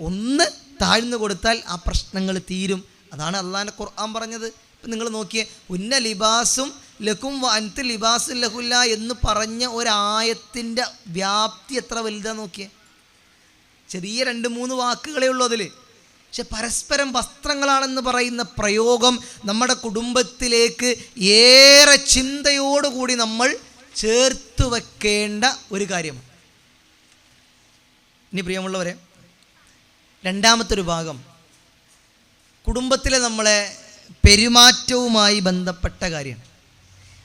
ഒന്ന് താഴ്ന്നു കൊടുത്താൽ ആ പ്രശ്നങ്ങൾ തീരും. അതാണ് അള്ളാഹുവിൻ്റെ ഖുർആൻ പറഞ്ഞത്. ഇപ്പം നിങ്ങൾ നോക്കിയേ, ഉന്ന ലിബാസും ലക്കും വഅൻതും ലിബാസും ലഹുല്ല എന്ന് പറഞ്ഞ ഒരായത്തിൻ്റെ വ്യാപ്തി എത്ര വലുതാന്ന് നോക്കിയേ. ചെറിയ 2-3 വാക്കുകളേ ഉള്ളൂ അതിൽ. പക്ഷെ പരസ്പരം വസ്ത്രങ്ങളാണെന്ന് പറയുന്ന പ്രയോഗം നമ്മുടെ കുടുംബത്തിലേക്ക് ഏറെ ചിന്തയോടുകൂടി നമ്മൾ ചേർത്ത് വെക്കേണ്ട ഒരു കാര്യമാണ്. ഇനി പ്രിയമുള്ളവരെ, രണ്ടാമത്തൊരു ഭാഗം കുടുംബത്തിലെ നമ്മളെ പെരുമാറ്റവുമായി ബന്ധപ്പെട്ട കാര്യമാണ്.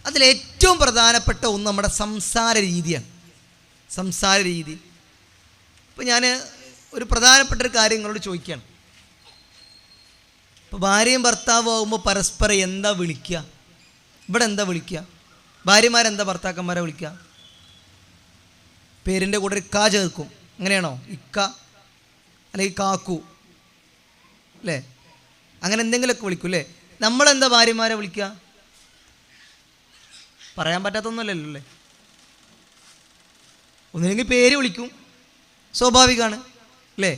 അതിലേറ്റവും പ്രധാനപ്പെട്ട ഒന്ന് നമ്മുടെ സംസാര രീതിയാണ്. സംസാര രീതി. ഇപ്പോൾ ഞാൻ ഒരു പ്രധാനപ്പെട്ട ഒരു കാര്യം നിങ്ങളോട് ചോദിക്കുകയാണ്. ഇപ്പോൾ ഭാര്യയും ഭർത്താവും ആകുമ്പോൾ പരസ്പരം എന്താ വിളിക്കുക? ഇവിടെ എന്താ വിളിക്കുക? ഭാര്യമാരെന്താ ഭർത്താക്കന്മാരെ വിളിക്കുക? പേരിൻ്റെ കൂടെ ഒരു കാ ചേർക്കും. അങ്ങനെയാണോ? ഇക്ക അല്ലെങ്കിൽ കാക്കു അല്ലേ? അങ്ങനെ എന്തെങ്കിലുമൊക്കെ വിളിക്കും അല്ലേ? നമ്മളെന്താ ഭാര്യമാരെ വിളിക്കുക? പറയാൻ പറ്റാത്തൊന്നുമല്ലല്ലോ അല്ലേ? ഒന്നില്ലെങ്കിൽ പേര് വിളിക്കും, സ്വാഭാവികമാണ് അല്ലേ?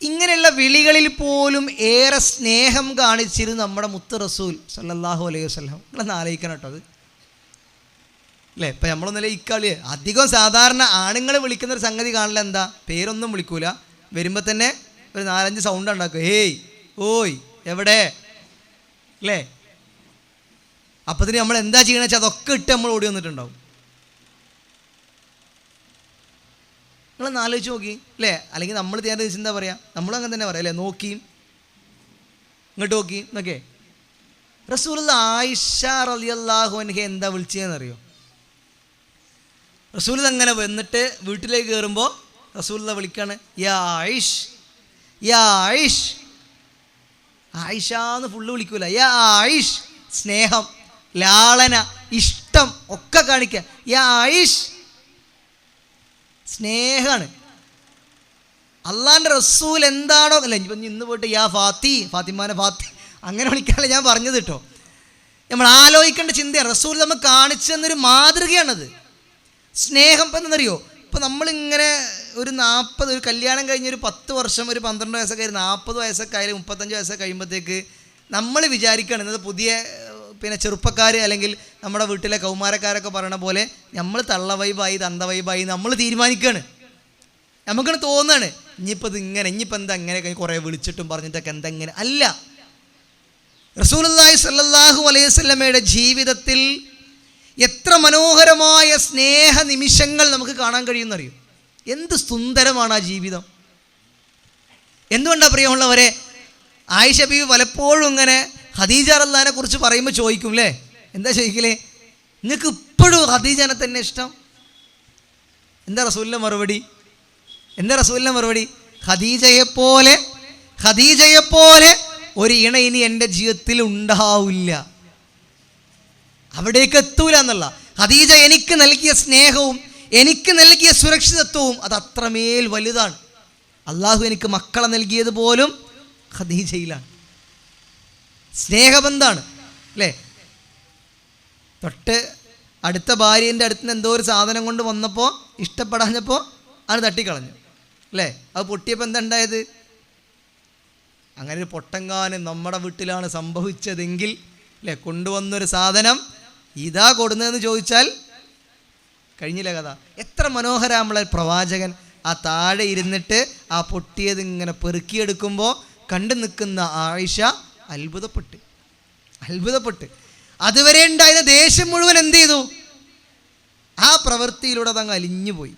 ഇങ്ങനെയുള്ള വിളികളിൽ പോലും ഏറെ സ്നേഹം കാണിച്ചിരുന്നു നമ്മുടെ മുത്ത് റസൂൽ സല്ലല്ലാഹു അലൈഹി വസല്ലം. നിങ്ങളൊന്ന് ആലോചിക്കണം കേട്ടോ അത് അല്ലേ? ഇപ്പം നമ്മളൊന്നല്ലേ ഇക്കളിയെ അധികം സാധാരണ ആണുങ്ങൾ വിളിക്കുന്നൊരു സംഗതി കാണില്ല. എന്താ? പേരൊന്നും വിളിക്കൂല, വരുമ്പോൾ തന്നെ ഒരു 4-5 സൗണ്ട് ഉണ്ടാക്കും. ഹേയ്, ഓയ്, എവിടെ അല്ലേ? അപ്പത്തിന് നമ്മൾ എന്താ ചെയ്യണമെന്ന് വെച്ചാൽ അതൊക്കെ ഇട്ട് നമ്മൾ ഓടി വന്നിട്ടുണ്ടാവും. നിങ്ങളൊന്ന് ആലോചിച്ച് നോക്കി അല്ലേ? അല്ലെങ്കിൽ നമ്മൾ ചെയ്യാൻ എന്താ പറയുക? നമ്മളും അങ്ങനെ തന്നെ പറയാം അല്ലേ? നോക്കിയും ഇങ്ങോട്ട് നോക്കിയും എന്നൊക്കെ. റസൂലുള്ള ആയിഷ റളിയല്ലാഹു അൻഹ എന്താ വിളിച്ചതെന്നറിയോ? റസൂൽ അങ്ങനെ വന്നിട്ട് വീട്ടിലേക്ക് കയറുമ്പോൾ റസൂലുള്ള വിളിക്കാണ്, യാ ആയിഷ്, യാ ആയിഷ്. ആയിഷാന്ന് ഫുള്ള് വിളിക്കൂല, യാ ആയിഷ്. സ്നേഹം, ലാളന, ഇഷ്ടം ഒക്കെ കാണിക്കുക. യാ ആയിഷ്, സ്നേഹമാണ്. അള്ളാൻ്റെ റസൂൽ എന്താണോ അല്ല, ഇന്ന് പോയിട്ട് യാ ഫാത്തി, ഫാത്തിമാനെ ഫാത്തി അങ്ങനെ വിളിക്കാനല്ല ഞാൻ പറഞ്ഞത് കേട്ടോ. നമ്മൾ ആലോചിക്കേണ്ട ചിന്തയാണ്. റസൂൽ നമ്മൾ കാണിച്ചു തന്നൊരു മാതൃകയാണത്. സ്നേഹം ഇപ്പം എന്നറിയോ? ഇപ്പം നമ്മളിങ്ങനെ ഒരു കല്യാണം കഴിഞ്ഞൊരു 10 വർഷം, ഒരു 12 വയസ്സൊക്കെ ആയിരുന്നു, 40 വയസ്സൊക്കെ ആയാലും 35 വയസ്സൊക്കെ കഴിയുമ്പോഴത്തേക്ക് നമ്മൾ വിചാരിക്കുകയാണ്, ഇന്നത് പുതിയ ചെറുപ്പക്കാർ അല്ലെങ്കിൽ നമ്മുടെ വീട്ടിലെ കൗമാരക്കാരൊക്കെ പറയണ പോലെ നമ്മൾ തള്ള വൈബായി തന്ത വൈബായി നമ്മൾ തീരുമാനിക്കുകയാണ്. നമുക്കാണ് തോന്നുകയാണ്, ഇനിയിപ്പോൾ എന്താ ഇങ്ങനെ കുറേ വിളിച്ചിട്ടും പറഞ്ഞിട്ടൊക്കെ എന്താ ഇങ്ങനെ അല്ല. റസൂലുള്ളാഹി സ്വല്ലല്ലാഹു അലൈഹി വസല്ലമയുടെ ജീവിതത്തിൽ എത്ര മനോഹരമായ സ്നേഹ നിമിഷങ്ങൾ നമുക്ക് കാണാൻ കഴിയുമെന്നറിയും. എന്ത് സുന്ദരമാണ് ആ ജീവിതം. എന്തുകൊണ്ടാണ് പ്രിയമുള്ളവരെ, ആയിഷ ബീവി പലപ്പോഴും ഇങ്ങനെ ഖദീജ റളിയല്ലാഹുവിനെ കുറിച്ച് പറയുമ്പോൾ ചോദിക്കും അല്ലേ, എന്താ ചോദിക്കലേ, നിങ്ങൾക്ക് ഇപ്പോഴും ഖദീജനെ തന്നെ ഇഷ്ടം? എന്താ റസൂലിൻ്റെ മറുപടി? ഖദീജയെപ്പോലെ ഒരു ഇണ ഇനി എൻ്റെ ജീവിതത്തിൽ ഉണ്ടാവില്ല, അവിടേക്ക് എത്തൂല എന്നുള്ള. ഖദീജ എനിക്ക് നൽകിയ സ്നേഹവും എനിക്ക് നൽകിയ സുരക്ഷിതത്വവും അത് അത്രമേൽ വലുതാണ്. അള്ളാഹു എനിക്ക് മക്കളെ നൽകിയത് പോലും ഖദീജയിലാണ്. സ്നേഹബന്ധാണ് അല്ലേ. തൊട്ട് അടുത്ത ഭാര്യേൻ്റെ അടുത്ത് നിന്ന് എന്തോ ഒരു സാധനം കൊണ്ട് വന്നപ്പോൾ ഇഷ്ടപ്പെടാഞ്ഞപ്പോൾ അത് തട്ടിക്കളഞ്ഞു അല്ലേ. അത് പൊട്ടിയപ്പോൾ എന്താ ഉണ്ടായത്? അങ്ങനെ ഒരു പൊട്ടങ്കാനും നമ്മുടെ വീട്ടിലാണ് സംഭവിച്ചതെങ്കിൽ അല്ലേ, കൊണ്ടുവന്നൊരു സാധനം ഇതാ കൊടുന്നതെന്ന് ചോദിച്ചാൽ കഴിഞ്ഞില്ല കഥ. എത്ര മനോഹര നമ്മളെ പ്രവാചകൻ ആ താഴെ ഇരുന്നിട്ട് ആ പൊട്ടിയത് ഇങ്ങനെ പെറുക്കിയെടുക്കുമ്പോൾ കണ്ടു നിൽക്കുന്ന ആയിഷ അത്ഭുതപ്പെട്ട് അതുവരെ ഉണ്ടായിരുന്ന ദേഷ്യം മുഴുവൻ എന്ത് ചെയ്തു? ആ പ്രവൃത്തിയിലൂടെ അതങ്ങ് അലിഞ്ഞു പോയി.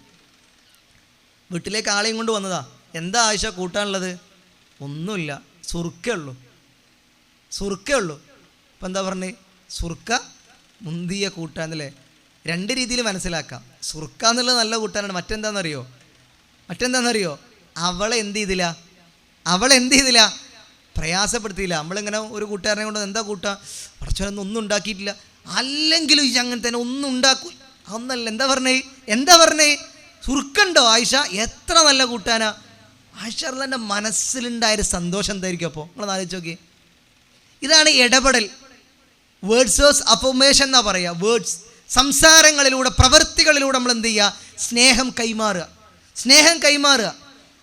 വീട്ടിലേക്ക് ആളെയും കൊണ്ട് വന്നതാ. എന്താ ആയിഷ കൂട്ടാനുള്ളത്? ഒന്നുമില്ല, സുർക്കേ ഉള്ളൂ. ഇപ്പം എന്താ പറഞ്ഞേ? സുർക്ക മുന്തിയ കൂട്ടാന്നല്ലേ. രണ്ട് രീതിയിൽ മനസ്സിലാക്കാം. സുർക്ക എന്നുള്ളത് നല്ല കൂട്ടാനാണ്. മറ്റെന്താണെന്നറിയോ? അവളെ എന്ത് ചെയ്തില്ല? പ്രയാസപ്പെടുത്തിയില്ല. നമ്മളിങ്ങനെ ഒരു കൂട്ടുകാരനെ കൊണ്ട് എന്താ കൂട്ടാ, കുറച്ചൊന്നും ഒന്നും ഉണ്ടാക്കിയിട്ടില്ല, അല്ലെങ്കിലും ഈ അങ്ങനെ തന്നെ ഒന്നും ഉണ്ടാക്കും. അതൊന്നല്ല. എന്താ പറഞ്ഞേ? സുർക്കുണ്ടോ ആയിഷ? എത്ര നല്ല കൂട്ടാനാ. ആയിഷ റളിയല്ലാഹുവിൻ്റെ മനസ്സിലുണ്ടായൊരു സന്തോഷം എന്തായിരിക്കും? അപ്പോൾ നിങ്ങളൊന്ന് ആലോചിച്ച് നോക്കി. ഇതാണ് ഇടപെടൽ. വേർഡ്സ് ഓഫ് അഫർമേഷൻ എന്നാ പറയുക. വേർഡ്സ്, സംസാരങ്ങളിലൂടെ പ്രവൃത്തികളിലൂടെ നമ്മൾ എന്ത് ചെയ്യുക? സ്നേഹം കൈമാറുക,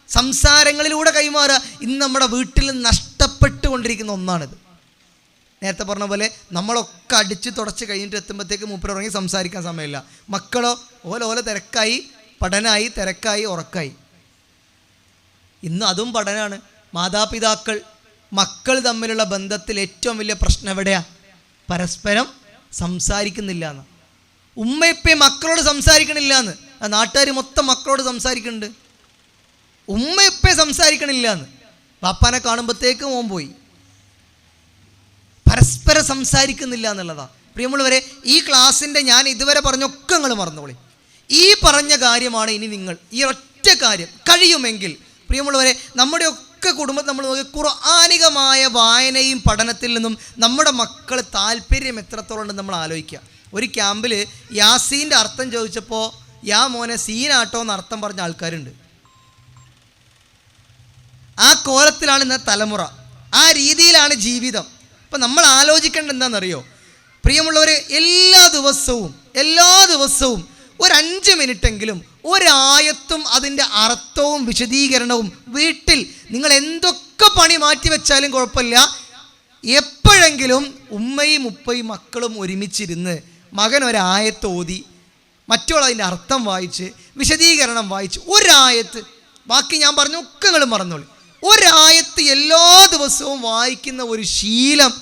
സംസാരങ്ങളിലൂടെ കൈമാറുക. ഇന്ന് നമ്മുടെ വീട്ടിൽ നഷ്ടപ്പെട്ടുകൊണ്ടിരിക്കുന്ന ഒന്നാണിത്. നേരത്തെ പറഞ്ഞ പോലെ നമ്മളൊക്കെ അടിച്ച് തുടച്ച് കഴിഞ്ഞിട്ട് എത്തുമ്പോഴത്തേക്ക് മൂപ്പര് ഉറങ്ങി, സംസാരിക്കാൻ സമയമില്ല. മക്കളോ ഓല തിരക്കായി, പഠനമായി, തിരക്കായി, ഉറക്കായി. ഇന്ന് അതും പഠനമാണ്. മാതാപിതാക്കൾ മക്കൾ തമ്മിലുള്ള ബന്ധത്തിൽ ഏറ്റവും വലിയ പ്രശ്നം എവിടെയാണ്? പരസ്പരം സംസാരിക്കുന്നില്ല എന്ന്. ഉമ്മയിപ്പം മക്കളോട് സംസാരിക്കണില്ല എന്ന്. നാട്ടുകാർ മൊത്തം മക്കളോട് സംസാരിക്കുന്നുണ്ട്. ഉമ്മയിപ്പം സംസാരിക്കണില്ല എന്ന്. ബാപ്പാനെ കാണുമ്പോഴത്തേക്ക് മോൻ പോയി. പരസ്പരം സംസാരിക്കുന്നില്ല എന്നുള്ളതാണ്. പ്രിയമുള്ളവരെ, ഈ ക്ലാസ്സിൻ്റെ ഞാൻ ഇതുവരെ പറഞ്ഞൊക്കെ നിങ്ങൾ മറന്നോളി. ഈ പറഞ്ഞ കാര്യമാണ് ഇനി നിങ്ങൾ ഈ ഒറ്റ കാര്യം കഴിയുമെങ്കിൽ പ്രിയമുള്ളവരെ, നമ്മുടെയൊക്കെ കുടുംബത്തിൽ നമ്മൾ നോക്കി ഖുർആനികമായ വായനയും പഠനത്തിൽ നിന്നും നമ്മുടെ മക്കൾ താല്പര്യം എത്രത്തോളം ഉണ്ടെന്ന് നമ്മൾ ആലോചിക്കുക. ഒരു ക്യാമ്പിൽ യാസീൻ്റെ അർത്ഥം ചോദിച്ചപ്പോൾ യാ മോനെ സീനാട്ടോ എന്ന് അർത്ഥം പറഞ്ഞ ആൾക്കാരുണ്ട്. ആ കോലത്തിലാണ് ഇന്ന് തലമുറ, ആ രീതിയിലാണ് ജീവിതം. അപ്പം നമ്മൾ ആലോചിക്കേണ്ടത് എന്താണെന്നറിയോ പ്രിയമുള്ളവർ? എല്ലാ ദിവസവും ഒരു 5 മിനിറ്റെങ്കിലും ഒരായത്തും അതിൻ്റെ അർത്ഥവും വിശദീകരണവും വീട്ടിൽ നിങ്ങൾ എന്തൊക്കെ പണി മാറ്റി വെച്ചാലും കുഴപ്പമില്ല, എപ്പോഴെങ്കിലും ഉമ്മയും ഉപ്പയും മക്കളും ഒരുമിച്ചിരുന്ന് മകൻ ഒരായത്ത് ഓതി, മറ്റുള്ള അതിൻ്റെ അർത്ഥം വായിച്ച്, വിശദീകരണം വായിച്ച്, ഒരായത്ത്, ബാക്കി ഞാൻ പറഞ്ഞു ഒക്കെ നിങ്ങൾ മറന്നോളി, ഒരായത്ത് എല്ലാ ദിവസവും വായിക്കുന്ന ഒരു ശീലം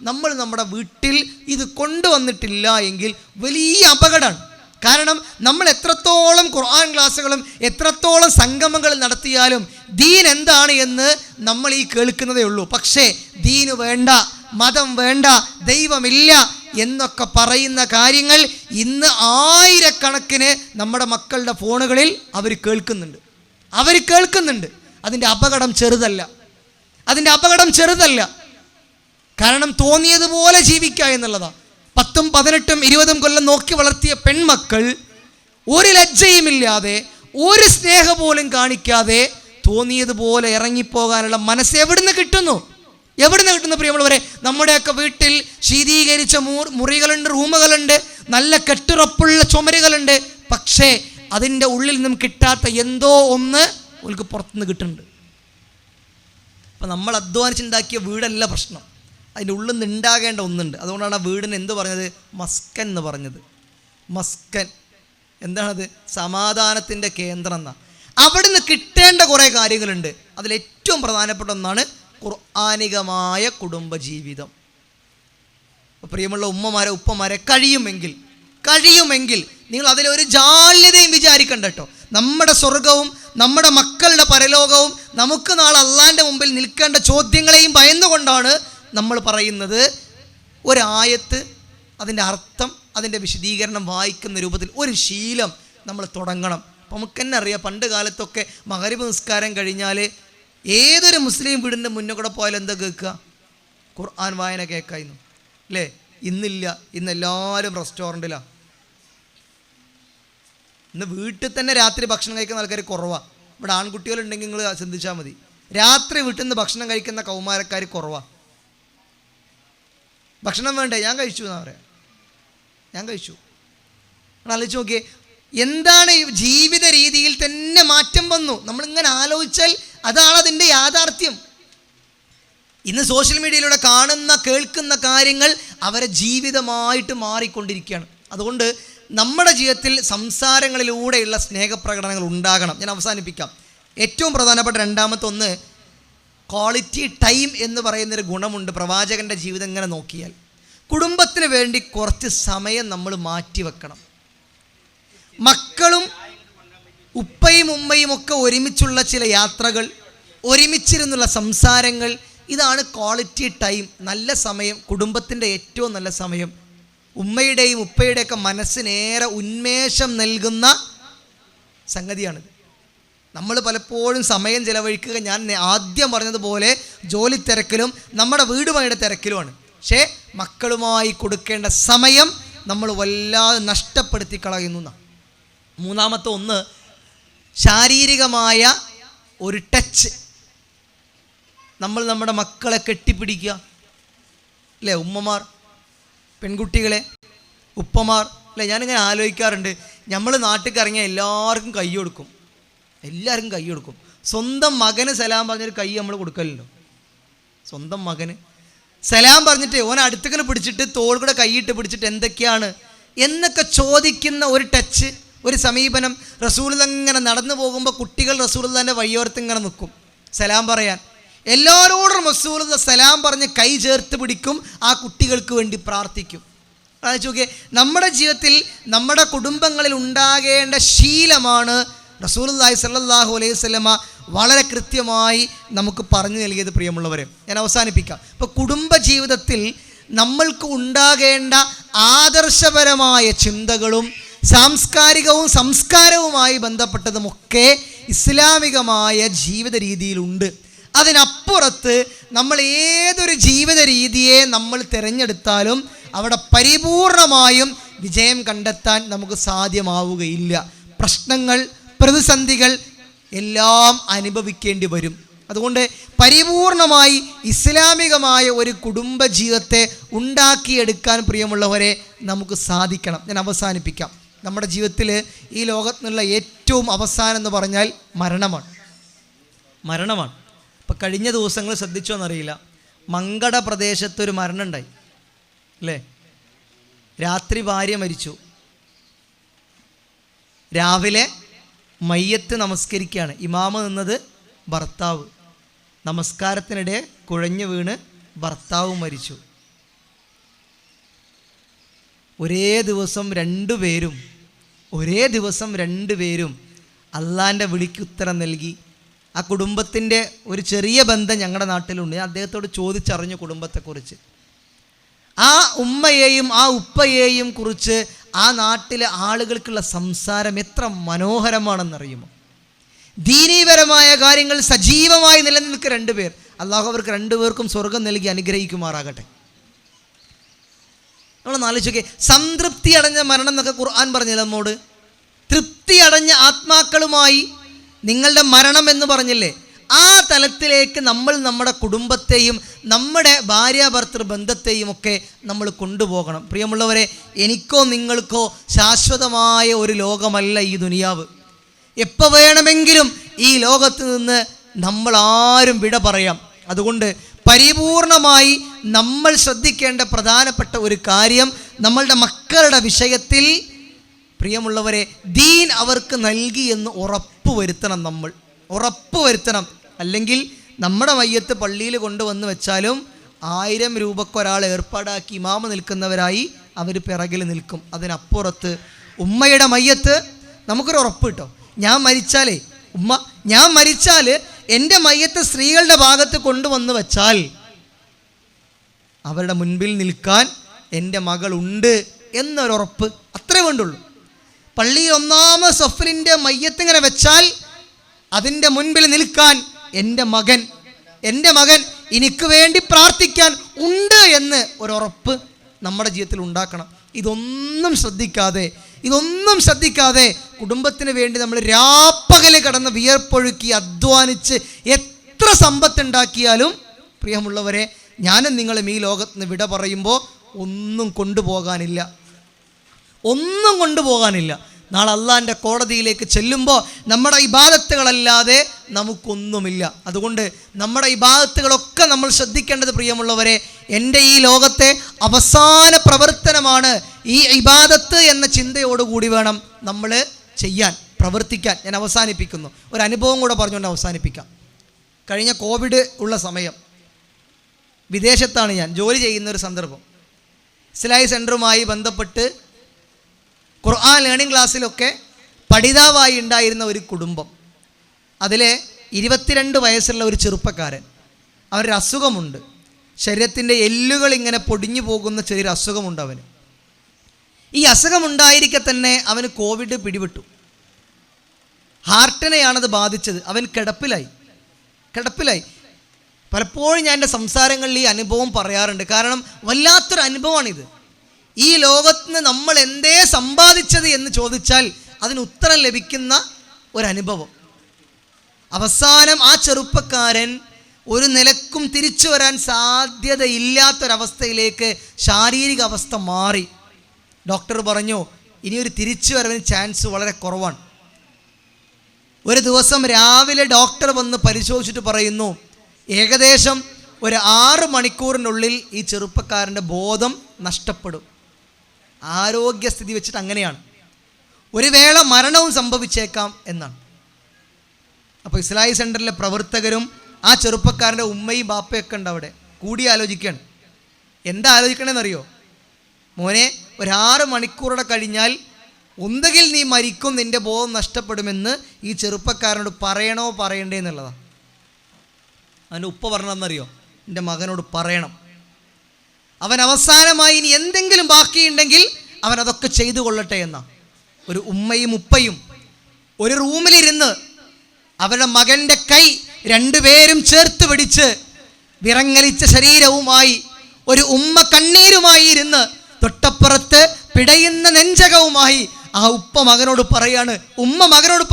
നമ്മൾ നമ്മുടെ വീട്ടിൽ ഇത് കൊണ്ടുവന്നിട്ടില്ല എങ്കിൽ വലിയ അപകടമാണ്. കാരണം നമ്മൾ എത്രത്തോളം ഖുർആൻ ക്ലാസ്സുകളും എത്രത്തോളം സംഗമങ്ങൾ നടത്തിയാലും ദീൻ എന്താണ് എന്ന് നമ്മൾ ഈ കേൾക്കുന്നതേ ഉള്ളൂ. പക്ഷേ ദീന് വേണ്ട, മതം വേണ്ട, ദൈവമില്ല എന്നൊക്കെ പറയുന്ന കാര്യങ്ങൾ ഇന്ന് ആയിരക്കണക്കിന് നമ്മുടെ മക്കളുടെ ഫോണുകളിൽ അവർ കേൾക്കുന്നുണ്ട്. അതിൻ്റെ അപകടം ചെറുതല്ല. കാരണം തോന്നിയതുപോലെ ജീവിക്കുക എന്നുള്ളതാണ്. 10, 18, 20 കൊല്ലം നോക്കി വളർത്തിയ പെൺമക്കൾ ഒരു ലജ്ജയുമില്ലാതെ, ഒരു സ്നേഹം പോലും കാണിക്കാതെ തോന്നിയതുപോലെ ഇറങ്ങിപ്പോകാനുള്ള മനസ്സ് എവിടുന്ന് കിട്ടുന്നു പ്രിയമുള്ളവരെ? നമ്മുടെയൊക്കെ വീട്ടിൽ ശീതീകരിച്ച മുറികളുണ്ട്, റൂമുകളുണ്ട്, നല്ല കെട്ടുറപ്പുള്ള ചുമരുകളുണ്ട്. പക്ഷേ അതിൻ്റെ ഉള്ളിൽ നിന്നും കിട്ടാത്ത എന്തോ ഒന്ന് അവൾക്ക് പുറത്തുനിന്ന് കിട്ടുന്നുണ്ട്. അപ്പം നമ്മൾ അധ്വാനിച്ചുണ്ടാക്കിയ വീടല്ല പ്രശ്നം, അതിൻ്റെ ഉള്ളിൽ നിന്ന് ഉണ്ടാകേണ്ട ഒന്നുണ്ട്. അതുകൊണ്ടാണ് ആ വീടിന് എന്ത് പറഞ്ഞത്? മസ്കൻ എന്ന് പറഞ്ഞത്. മസ്കൻ എന്താണത്? സമാധാനത്തിൻ്റെ കേന്ദ്രം എന്നാണ്. അവിടുന്ന് കിട്ടേണ്ട കുറേ കാര്യങ്ങളുണ്ട്. അതിലേറ്റവും പ്രധാനപ്പെട്ട ഒന്നാണ് ഖുർആനികമായ കുടുംബജീവിതം. പ്രിയമുള്ള ഉപ്പമാരെ കഴിയുമെങ്കിൽ നിങ്ങൾ അതിലൊരു ജാള്യതയും വിചാരിക്കണ്ട കേട്ടോ. നമ്മുടെ സ്വർഗവും നമ്മുടെ മക്കളുടെ പരലോകവും നമുക്ക് നാളെ അള്ളാൻ്റെ മുമ്പിൽ നിൽക്കേണ്ട ചോദ്യങ്ങളെയും ഭയന്നുകൊണ്ടാണ് നമ്മൾ പറയുന്നത് ഒരായത്ത്, അതിൻ്റെ അർത്ഥം, അതിൻ്റെ വിശദീകരണം വായിക്കുന്ന രൂപത്തിൽ ഒരു ശീലം നമ്മൾ തുടങ്ങണം. അപ്പോൾ നമുക്ക് തന്നെ അറിയാം, പണ്ട് കാലത്തൊക്കെ മഗ്‌രിബ് നിസ്കാരം കഴിഞ്ഞാൽ ഏതൊരു മുസ്ലിം വീടിൻ്റെ മുന്നേ കൂടെ പോയാലും എന്താ കേൾക്കുക? ഖുർആൻ വായന കേൾക്കായിരുന്നു അല്ലേ? ഇന്നില്ല, ഇന്ന് എല്ലാവരും റെസ്റ്റോറൻറ്റിലാണ്. ഇന്ന് വീട്ടിൽ തന്നെ രാത്രി ഭക്ഷണം കഴിക്കുന്ന ആൾക്കാർ കുറവാണ്. ഇവിടെ ആൺകുട്ടികളുണ്ടെങ്കിൽ നിങ്ങൾ ചിന്തിച്ചാൽ മതി, രാത്രി വീട്ടിൽ നിന്ന് ഭക്ഷണം കഴിക്കുന്ന കൗമാരക്കാർ കുറവാണ്. ഭക്ഷണം വേണ്ടേ, ഞാൻ കഴിച്ചു എന്നാ പറയാം, ഞാൻ കഴിച്ചു. ആലോചിച്ച് നോക്കിയേ, എന്താണ് ജീവിത രീതിയിൽ തന്നെ മാറ്റം വന്നു. നമ്മളിങ്ങനെ ആലോചിച്ചാൽ അതാണ് അതിൻ്റെ യാഥാർത്ഥ്യം. ഇന്ന് സോഷ്യൽ മീഡിയയിലൂടെ കാണുന്ന കേൾക്കുന്ന കാര്യങ്ങൾ അവരെ ജീവിതമായിട്ട് മാറിക്കൊണ്ടിരിക്കുകയാണ്. അതുകൊണ്ട് നമ്മുടെ ജീവിതത്തിൽ സംസാരങ്ങളിലൂടെയുള്ള സ്നേഹപ്രകടനങ്ങൾ ഉണ്ടാകണം. ഞാൻ അവസാനിപ്പിക്കാം. ഏറ്റവും പ്രധാനപ്പെട്ട രണ്ടാമത്തെ ഒന്ന്, ക്വാളിറ്റി ടൈം എന്ന് പറയുന്നൊരു ഗുണമുണ്ട് പ്രവാചകൻ്റെ ജീവിതം ഇങ്ങനെ നോക്കിയാൽ. കുടുംബത്തിന് വേണ്ടി കുറച്ച് സമയം നമ്മൾ മാറ്റി വെക്കണം. മക്കളും ഉപ്പയും ഉമ്മയും ഒക്കെ ഒരുമിച്ചുള്ള ചില യാത്രകൾ, ഒരുമിച്ചിരുന്നുള്ള സംസാരങ്ങൾ, ഇതാണ് ക്വാളിറ്റി ടൈം. നല്ല സമയം, കുടുംബത്തിൻ്റെ ഏറ്റവും നല്ല സമയം. ഉമ്മയുടെയും ഉപ്പയുടെയൊക്കെ മനസ്സിനേറെ ഉന്മേഷം നൽകുന്ന സംഗതിയാണിത്. നമ്മൾ പലപ്പോഴും സമയം ചിലവഴിക്കുക, ഞാൻ ആദ്യം പറഞ്ഞതുപോലെ ജോലി തിരക്കിലും നമ്മുടെ വീടുമായുടെ തിരക്കിലുമാണ്. പക്ഷേ മക്കളുമായി കൊടുക്കേണ്ട സമയം നമ്മൾ വല്ലാതെ നഷ്ടപ്പെടുത്തി കളയുന്നു. മൂന്നാമത്തെ ഒന്ന്, ശാരീരികമായ ഒരു ടച്ച്. നമ്മൾ നമ്മുടെ മക്കളെ കെട്ടിപ്പിടിക്കുക അല്ലേ? ഉമ്മമാർ, പെൺകുട്ടികളെ, ഉപ്പമാർ അല്ലേ? ഞാനിങ്ങനെ ആലോചിക്കാറുണ്ട്, നമ്മൾ നാട്ടിൽ ഇറങ്ങിയാൽ എല്ലാവർക്കും കൈ കൊടുക്കും, എല്ലാവർക്കും കൈ കൊടുക്കും. സ്വന്തം മകന് സലാം പറഞ്ഞൊരു കൈ നമ്മൾ കൊടുക്കലുണ്ടോ? സ്വന്തം മകന് സലാം പറഞ്ഞിട്ട് ഓൻ അടുത്തേക്കിന് പിടിച്ചിട്ട് തോൾ കൂടെ കൈയിട്ട് പിടിച്ചിട്ട് എന്തൊക്കെയാണ് എന്നൊക്കെ ചോദിക്കുന്ന ഒരു ടച്ച്, ഒരു സമീപനം. റസൂലുള്ളാഹി ഇങ്ങനെ നടന്നു പോകുമ്പോൾ കുട്ടികൾ റസൂലുള്ളാഹിൻ്റെ വഴിയോരത്ത് ഇങ്ങനെ നിൽക്കും സലാം പറയാൻ. എല്ലാവരോടും റസൂലുള്ളാഹി സലാം പറഞ്ഞ് കൈ ചേർത്ത് പിടിക്കും, ആ കുട്ടികൾക്ക് വേണ്ടി പ്രാർത്ഥിക്കും. നോക്കിയേ, നമ്മുടെ ജീവിതത്തിൽ നമ്മുടെ കുടുംബങ്ങളിൽ ഉണ്ടാകേണ്ട ശീലമാണ് റസൂലുള്ളാഹി സ്വല്ലല്ലാഹു അലൈഹി വസല്ലമ വളരെ കൃത്യമായി നമുക്ക് പറഞ്ഞു നൽകിയത്. പ്രിയമുള്ളവരെ, ഞാൻ അവസാനിപ്പിക്കാം. ഇപ്പോൾ കുടുംബജീവിതത്തിൽ നമ്മൾക്ക് ഉണ്ടാകേണ്ട ആദർശപരമായ ചിന്തകളും സാംസ്കാരികവും സംസ്കാരവുമായി ബന്ധപ്പെട്ടതുമൊക്കെ ഇസ്ലാമികമായ ജീവിത രീതിയിലുണ്ട്. അതിനപ്പുറത്ത് നമ്മൾ ഏതൊരു ജീവിത രീതിയെ നമ്മൾ തിരഞ്ഞെടുത്താലും അവിടെ പരിപൂർണമായും വിജയം കണ്ടെത്താൻ നമുക്ക് സാധ്യമാവുകയില്ല. പ്രശ്നങ്ങൾ, പ്രതിസന്ധികൾ എല്ലാം അനുഭവിക്കേണ്ടി വരും. അതുകൊണ്ട് പരിപൂർണമായി ഇസ്ലാമികമായ ഒരു കുടുംബ ജീവിതത്തെ ഉണ്ടാക്കിയെടുക്കാൻ പ്രിയമുള്ളവരെ നമുക്ക് സാധിക്കണം. ഞാൻ അവസാനിപ്പിക്കാം. നമ്മുടെ ജീവിതത്തിൽ ഈ ലോകത്തിനുള്ള ഏറ്റവും അവസാനം എന്ന് പറഞ്ഞാൽ മരണമാണ്. മരണമാണ്. ഇപ്പം കഴിഞ്ഞ ദിവസങ്ങൾ ശ്രദ്ധിച്ചോ എന്നറിയില്ല, മങ്കട പ്രദേശത്തൊരു മരണം ഉണ്ടായി അല്ലേ? രാത്രി ഭാര്യ മരിച്ചു, രാവിലെ മയ്യത്ത് നമസ്കരിക്കുകയാണ്. ഇമാമ് നിന്നത് ഭർത്താവ്. നമസ്കാരത്തിനിടെ കുഴഞ്ഞു വീണ് ഭർത്താവ് മരിച്ചു. ഒരേ ദിവസം രണ്ടുപേരും അള്ളാൻ്റെ വിളിക്ക് ഉത്തരം നൽകി. ആ കുടുംബത്തിൻ്റെ ഒരു ചെറിയ ബന്ധം ഞങ്ങളുടെ നാട്ടിലുണ്ട്. ഞാൻ അദ്ദേഹത്തോട് ചോദിച്ചറിഞ്ഞു കുടുംബത്തെക്കുറിച്ച്. ആ ഉമ്മയെയും ആ ഉപ്പയെയും കുറിച്ച് ആ നാട്ടിലെ ആളുകൾക്കുള്ള സംസാരം എത്ര മനോഹരമാണെന്നറിയുമോ? ദീനീപരമായ കാര്യങ്ങൾ സജീവമായി നിലനിൽക്കുക രണ്ടുപേർ. അള്ളാഹു അവർക്ക് രണ്ടുപേർക്കും സ്വർഗം നൽകി അനുഗ്രഹിക്കുമാറാകട്ടെ. നമ്മളൊന്ന് ആലോചിച്ചോക്കെ, സംതൃപ്തി അടഞ്ഞ മരണം എന്നൊക്കെ ഖുർആൻ പറഞ്ഞില്ല നമ്മോട്. തൃപ്തി അടഞ്ഞ ആത്മാക്കളുമായി നിങ്ങളുടെ മരണം എന്ന് പറഞ്ഞില്ലേ? ആ തലത്തിലേക്ക് നമ്മൾ നമ്മുടെ കുടുംബത്തെയും നമ്മുടെ ഭാര്യാഭർത്തൃ ബന്ധത്തെയും ഒക്കെ നമ്മൾ കൊണ്ടുപോകണം. പ്രിയമുള്ളവരെ, എനിക്കോ നിങ്ങൾക്കോ ശാശ്വതമായ ഒരു ലോകമല്ല ഈ ദുനിയാവ്. എപ്പോൾ വേണമെങ്കിലും ഈ ലോകത്ത് നിന്ന് നമ്മൾ ആരും വിട പറയാം. അതുകൊണ്ട് പരിപൂർണമായി നമ്മൾ ശ്രദ്ധിക്കേണ്ട പ്രധാനപ്പെട്ട ഒരു കാര്യം, നമ്മളുടെ മക്കളുടെ വിഷയത്തിൽ പ്രിയമുള്ളവരെ ദീൻ അവർക്ക് നൽകി എന്ന് ഉറപ്പുവരുത്തണം. നമ്മൾ ഉറപ്പുവരുത്തണം. അല്ലെങ്കിൽ നമ്മുടെ മയ്യത്ത് പള്ളിയിൽ കൊണ്ടുവന്ന് വെച്ചാലും 1000 രൂപയ്ക്ക് ഒരാൾ ഏർപ്പാടാക്കി ഇമാമ നിൽക്കുന്നവരായി അവർ പിറകിൽ നിൽക്കും. അതിനപ്പുറത്ത് ഉമ്മയുടെ മയ്യത്ത് നമുക്കൊരു ഉറപ്പ് കിട്ടും. ഞാൻ മരിച്ചാലേ ഉമ്മ, ഞാൻ മരിച്ചാൽ എൻ്റെ മയ്യത്ത് സ്ത്രീകളുടെ ഭാഗത്ത് കൊണ്ടുവന്ന് വെച്ചാൽ അവരുടെ മുൻപിൽ നിൽക്കാൻ എൻ്റെ മകളുണ്ട് എന്നൊരുറപ്പ്, അത്രേ വേണ്ടുള്ളൂ. പള്ളിയിൽ ഒന്നാമത് സഫലിൻ്റെ മയ്യത്തിങ്ങനെ വെച്ചാൽ അതിൻ്റെ മുൻപിൽ നിൽക്കാൻ എൻ്റെ മകൻ എനിക്ക് വേണ്ടി പ്രാർത്ഥിക്കാൻ ഉണ്ട് എന്ന് ഒരുറപ്പ് നമ്മുടെ ജീവിതത്തിൽ ഉണ്ടാക്കണം. ഇതൊന്നും ശ്രദ്ധിക്കാതെ കുടുംബത്തിന് വേണ്ടി നമ്മൾ രാപ്പകല് കടന്ന് വിയർപ്പൊഴുക്കി അധ്വാനിച്ച് എത്ര സമ്പത്തുണ്ടാക്കിയാലും പ്രിയമുള്ളവരെ, ഞാനും നിങ്ങളും ഈ ലോകത്ത് നിന്ന് വിട പറയുമ്പോൾ ഒന്നും കൊണ്ടുപോകാനില്ല. നാളെ അള്ളാഹിൻ്റെ കോടതിയിലേക്ക് ചെല്ലുമ്പോൾ നമ്മുടെ ഇബാദത്തുകളല്ലാതെ നമുക്കൊന്നുമില്ല. അതുകൊണ്ട് നമ്മുടെ ഇബാദത്തുകളൊക്കെ നമ്മൾ ശ്രദ്ധിക്കേണ്ടത് പ്രിയമുള്ളവരെ, എൻ്റെ ഈ ലോകത്തെ അവസാന പ്രവർത്തനമാണ് ഈ ഇബാദത്ത് എന്ന ചിന്തയോടുകൂടി വേണം നമ്മൾ പ്രവർത്തിക്കാൻ. ഞാൻ അവസാനിപ്പിക്കുന്നു, ഒരു അനുഭവം കൂടെ പറഞ്ഞുകൊണ്ട് അവസാനിപ്പിക്കാം. കഴിഞ്ഞ കോവിഡ് ഉള്ള സമയം വിദേശത്താണ് ഞാൻ ജോലി ചെയ്യുന്നൊരു സന്ദർഭം. ഇസ്ലാഹി സെൻറ്ററുമായി ബന്ധപ്പെട്ട് ഖുർആൻ ലേണിംഗ് ക്ലാസ്സിലൊക്കെ പഠിതാവായി ഉണ്ടായിരുന്ന ഒരു കുടുംബം, അതിലെ 22 വയസ്സുള്ള ഒരു ചെറുപ്പക്കാരൻ, അവനൊരു അസുഖമുണ്ട്, ശരീരത്തിൻ്റെ എല്ലുകൾ ഇങ്ങനെ പൊടിഞ്ഞു പോകുന്ന ചെറിയൊരു അസുഖമുണ്ട് അവന്. ഈ അസുഖമുണ്ടായിരിക്കെ തന്നെ അവന് കോവിഡ് പിടിപെട്ടു. ഹാർട്ടിനെയാണത് ബാധിച്ചത്. അവൻ കിടപ്പിലായി. പലപ്പോഴും ഞാൻ എൻ്റെ സംസാരങ്ങളിൽ ഈ അനുഭവം പറയാറുണ്ട്. കാരണം വല്ലാത്തൊരു അനുഭവമാണിത്. ഈ ലോകത്തിന് നമ്മൾ എന്തേ സമ്പാദിച്ചത് എന്ന് ചോദിച്ചാൽ അതിന് ഉത്തരം ലഭിക്കുന്ന ഒരനുഭവം. അവസാനം ആ ചെറുപ്പക്കാരൻ ഒരു നിലക്കും തിരിച്ചു വരാൻ സാധ്യതയില്ലാത്തൊരവസ്ഥയിലേക്ക് ശാരീരിക അവസ്ഥ മാറി. ഡോക്ടർ പറഞ്ഞു ഇനിയൊരു തിരിച്ചു വരവിന് ചാൻസ് വളരെ കുറവാണ്. ഒരു ദിവസം രാവിലെ ഡോക്ടർ വന്ന് പരിശോധിച്ചിട്ട് പറയുന്നു, ഏകദേശം ഒരു 6 മണിക്കൂറിനുള്ളിൽ ഈ ചെറുപ്പക്കാരൻ്റെ ബോധം നഷ്ടപ്പെടും. ആരോഗ്യസ്ഥിതി വെച്ചിട്ട് അങ്ങനെയാണ്, ഒരു വേള മരണവും സംഭവിച്ചേക്കാം എന്നാണ്. അപ്പോൾ ഇസ്ലാഹി സെൻറ്ററിലെ പ്രവർത്തകരും ആ ചെറുപ്പക്കാരൻ്റെ ഉമ്മയും ബാപ്പയൊക്കെ ഉണ്ട് അവിടെ, കൂടി ആലോചിക്കുകയാണ്. എന്താ ആലോചിക്കണമെന്നറിയോ? മോനെ, ഒരു 6 മണിക്കൂറുടെ കഴിഞ്ഞാൽ ഒന്നുകിൽ നീ മരിക്കും, നിൻ്റെ ബോധം നഷ്ടപ്പെടുമെന്ന് ഈ ചെറുപ്പക്കാരനോട് പറയണ്ടേ എന്നുള്ളതാണ്. അവൻ്റെ ഉപ്പ പറഞ്ഞതെന്നറിയോ? എൻ്റെ മകനോട് പറയണം. അവൻ അവസാനമായി ഇനി എന്തെങ്കിലും ബാക്കിയുണ്ടെങ്കിൽ അവൻ അതൊക്കെ ചെയ്തു കൊള്ളട്ടെ എന്ന. ഒരു ഉമ്മയും ഉപ്പയും ഒരു റൂമിലിരുന്ന് അവരുടെ മകൻ്റെ കൈ രണ്ടുപേരും ചേർത്ത് പിടിച്ച് വിറങ്ങലിച്ച ശരീരവുമായി ഒരു ഉമ്മ കണ്ണീരുമായി ഇരുന്ന് തൊട്ടപ്പുറത്ത് പിടയുന്ന നെഞ്ചകവുമായി ആ ഉമ്മ മകനോട്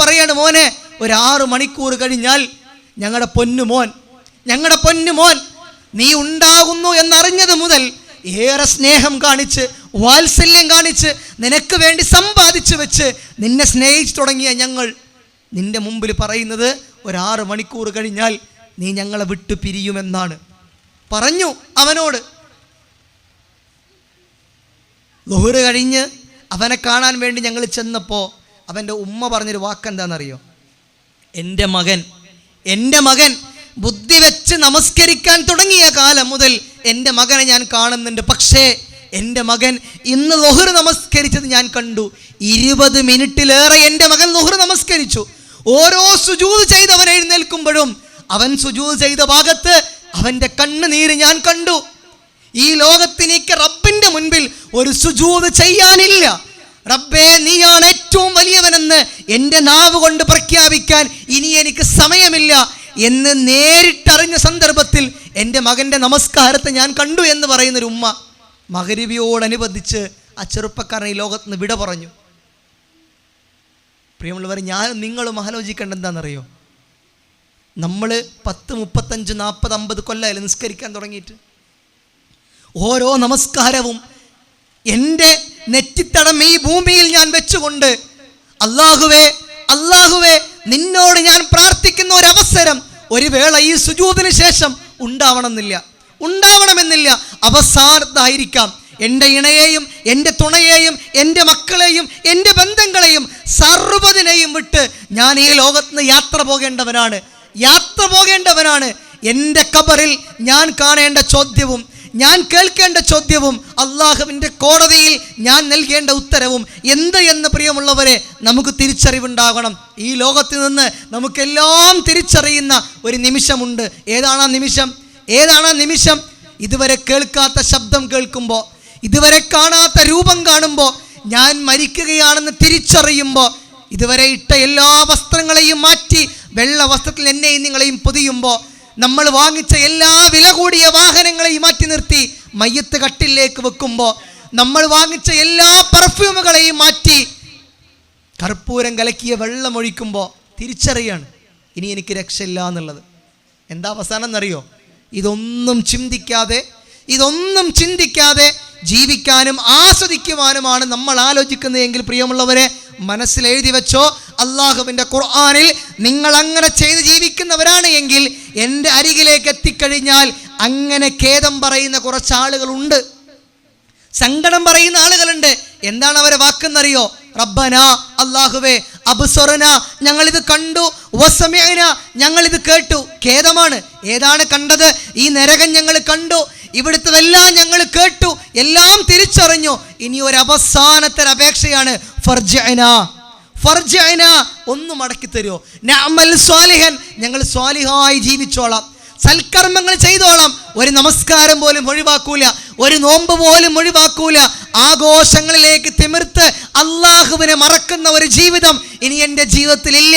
പറയാണ്, മോനെ, ഒരു 6 മണിക്കൂർ കഴിഞ്ഞാൽ ഞങ്ങളുടെ പൊന്നുമോൻ നീ ഉണ്ടാകുന്നു എന്നറിഞ്ഞത് മുതൽ ഏറെ സ്നേഹം കാണിച്ച് വാത്സല്യം കാണിച്ച് നിനക്ക് വേണ്ടി സമ്പാദിച്ചു വെച്ച് നിന്നെ സ്നേഹിച്ചു തുടങ്ങിയ ഞങ്ങൾ നിന്റെ മുമ്പിൽ പറയുന്നത് ഒരു 6 മണിക്കൂർ കഴിഞ്ഞാൽ നീ ഞങ്ങളെ വിട്ടു പിരിയുമെന്നാണ് പറഞ്ഞു അവനോട്. ളുഹ്ർ കഴിഞ്ഞ് അവനെ കാണാൻ വേണ്ടി ഞങ്ങൾ ചെന്നപ്പോൾ അവൻ്റെ ഉമ്മ പറഞ്ഞൊരു വാക്കെന്താണെന്നറിയോ? എൻ്റെ മകൻ ബുദ്ധി വെച്ച് നമസ്കരിക്കാൻ തുടങ്ങിയ കാലം മുതൽ എൻ്റെ മകനെ ഞാൻ കാണുന്നുണ്ട്. പക്ഷേ എൻ്റെ മകൻ ഇന്ന് ളുഹ്ർ നമസ്കരിച്ചത് ഞാൻ കണ്ടു. 20 മിനിറ്റിലേറെ എൻ്റെ മകൻ ളുഹ്ർ നമസ്കരിച്ചു. ഓരോ സുജൂദ് ചെയ്തവൻ എഴുന്നേൽക്കുമ്പോഴും അവൻ സുജൂദ് ചെയ്ത ഭാഗത്ത് അവൻ്റെ കണ്ണുനീര് ഞാൻ കണ്ടു. ഈ ലോകത്തിനേക്ക് റബ്ബിൻ്റെ മുൻപിൽ ഒരു സുജൂദ് ചെയ്യാനില്ല. റബ്ബേ, നീയാണ് ഏറ്റവും വലിയവനെന്ന് എൻ്റെ നാവ് കൊണ്ട് പ്രഖ്യാപിക്കാൻ ഇനി എനിക്ക് സമയമില്ല എന്ന് നേരിട്ടറിഞ്ഞ സന്ദർഭത്തിൽ എൻ്റെ മകൻ്റെ നമസ്കാരത്തെ ഞാൻ കണ്ടു എന്ന് പറയുന്നൊരു ഉമ്മ മഗ്‌രിബിയോടനുബന്ധിച്ച് ആ ചെറുപ്പക്കാരൻ ഈ ലോകത്ത് നിന്ന് വിട പറഞ്ഞു. പ്രിയമുള്ളവർ, ഞാനും നിങ്ങളും ആലോചിക്കേണ്ട എന്താണെന്നറിയോ? നമ്മൾ 10, 35, 40, 50 കൊല്ലമായാലും നിസ്കരിക്കാൻ തുടങ്ങിയിട്ട് ഓരോ നമസ്കാരവും എൻ്റെ നെറ്റിത്തടം ഈ ഭൂമിയിൽ ഞാൻ വെച്ചുകൊണ്ട് അല്ലാഹുവേ നിന്നോട് ഞാൻ പ്രാർത്ഥിക്കുന്ന ഒരവസരം ഒരു വേള ഈ സുജൂദിന് ശേഷം ഉണ്ടാവണമെന്നില്ല. അവസാനത്തായിരിക്കാം. എൻ്റെ ഇണയെയും എൻ്റെ തുണയെയും എൻ്റെ മക്കളെയും എൻ്റെ ബന്ധങ്ങളെയും സർവ്വതിനെയും വിട്ട് ഞാൻ ഈ ലോകത്ത് നിന്ന് യാത്ര പോകേണ്ടവനാണ്. എൻ്റെ ഖബറിൽ ഞാൻ കാണേണ്ട ചോദ്യവും ഞാൻ കേൾക്കേണ്ട ചോദ്യവും അള്ളാഹുവിൻ്റെ കോടതിയിൽ ഞാൻ നൽകേണ്ട ഉത്തരവും എന്ത് എന്ന് പ്രിയമുള്ളവരെ നമുക്ക് തിരിച്ചറിവുണ്ടാകണം. ഈ ലോകത്ത് നിന്ന് നമുക്കെല്ലാം തിരിച്ചറിയുന്ന ഒരു നിമിഷമുണ്ട്. ഏതാണ് ആ നിമിഷം? ഇതുവരെ കേൾക്കാത്ത ശബ്ദം കേൾക്കുമ്പോൾ, ഇതുവരെ കാണാത്ത രൂപം കാണുമ്പോൾ, ഞാൻ മരിക്കുകയാണെന്ന് തിരിച്ചറിയുമ്പോൾ, ഇതുവരെ ഇട്ട എല്ലാ വസ്ത്രങ്ങളെയും മാറ്റി വെള്ള വസ്ത്രത്തിൽ എന്നെയും നിങ്ങളെയും പൊതിയുമ്പോൾ, നമ്മൾ വാങ്ങിച്ച എല്ലാ വില കൂടിയ വാഹനങ്ങളെയും മാറ്റി നിർത്തി മയ്യത്ത് കട്ടിലേക്ക് വെക്കുമ്പോൾ, നമ്മൾ വാങ്ങിച്ച എല്ലാ പെർഫ്യൂമുകളെയും മാറ്റി കർപ്പൂരം കലക്കിയ വെള്ളം ഒഴിക്കുമ്പോൾ തിരിച്ചറിയാണ് ഇനി എനിക്ക് രക്ഷയില്ല എന്നുള്ളത്. എന്താ അവസാനം എന്നറിയോ? ഇതൊന്നും ചിന്തിക്കാതെ ജീവിക്കാനും ആസ്വദിക്കുവാനുമാണ് നമ്മൾ ആലോചിക്കുന്നതെങ്കിൽ പ്രിയമുള്ളവരെ മനസ്സിലെഴുതി വെച്ചോ, അള്ളാഹുവിൻ്റെ ഖുർആനിൽ നിങ്ങൾ അങ്ങനെ ചെയ്ത് ജീവിക്കുന്നവരാണ് എങ്കിൽ എൻ്റെ അരികിലേക്ക് എത്തിക്കഴിഞ്ഞാൽ അങ്ങനെ ഖേദം പറയുന്ന കുറച്ച് ആളുകളുണ്ട്, സങ്കടം പറയുന്ന ആളുകളുണ്ട്. എന്താണ് അവരെ വാക്കെന്നറിയോ? റബ്ബന, അല്ലാഹുവേ, അബ്സറന, ഞങ്ങളിത് കണ്ടു, വസമിഅന, ഞങ്ങളിത് കേട്ടു. ഖേദമാണ്. ഏതാണ് കണ്ടത്? ഈ നരകം ഞങ്ങൾ കണ്ടു, ഇവിടുത്തതെല്ലാം ഞങ്ങൾ കേട്ടു, എല്ലാം തിരിച്ചറിഞ്ഞു. ഇനി ഒരു അവസാനത്തെ അപേക്ഷയാണ്, ഫർജിഅന, ഒന്ന് മടക്കി തരുമോ? നഅമൽ സ്വാലിഹൻ, ഞങ്ങൾ സ്വാലിഹായി ജീവിച്ചോളാം, സൽക്കർമ്മങ്ങൾ ചെയ്തോളാം, ഒരു നമസ്കാരം പോലും ഒഴിവാക്കൂല, ഒരു നോമ്പ് പോലും ഒഴിവാക്കൂല. ആഘോഷങ്ങളിലേക്ക് തിമിർത്ത് അള്ളാഹുവിനെ മറക്കുന്ന ഒരു ജീവിതം ഇനി എൻ്റെ ജീവിതത്തിൽ ഇല്ല.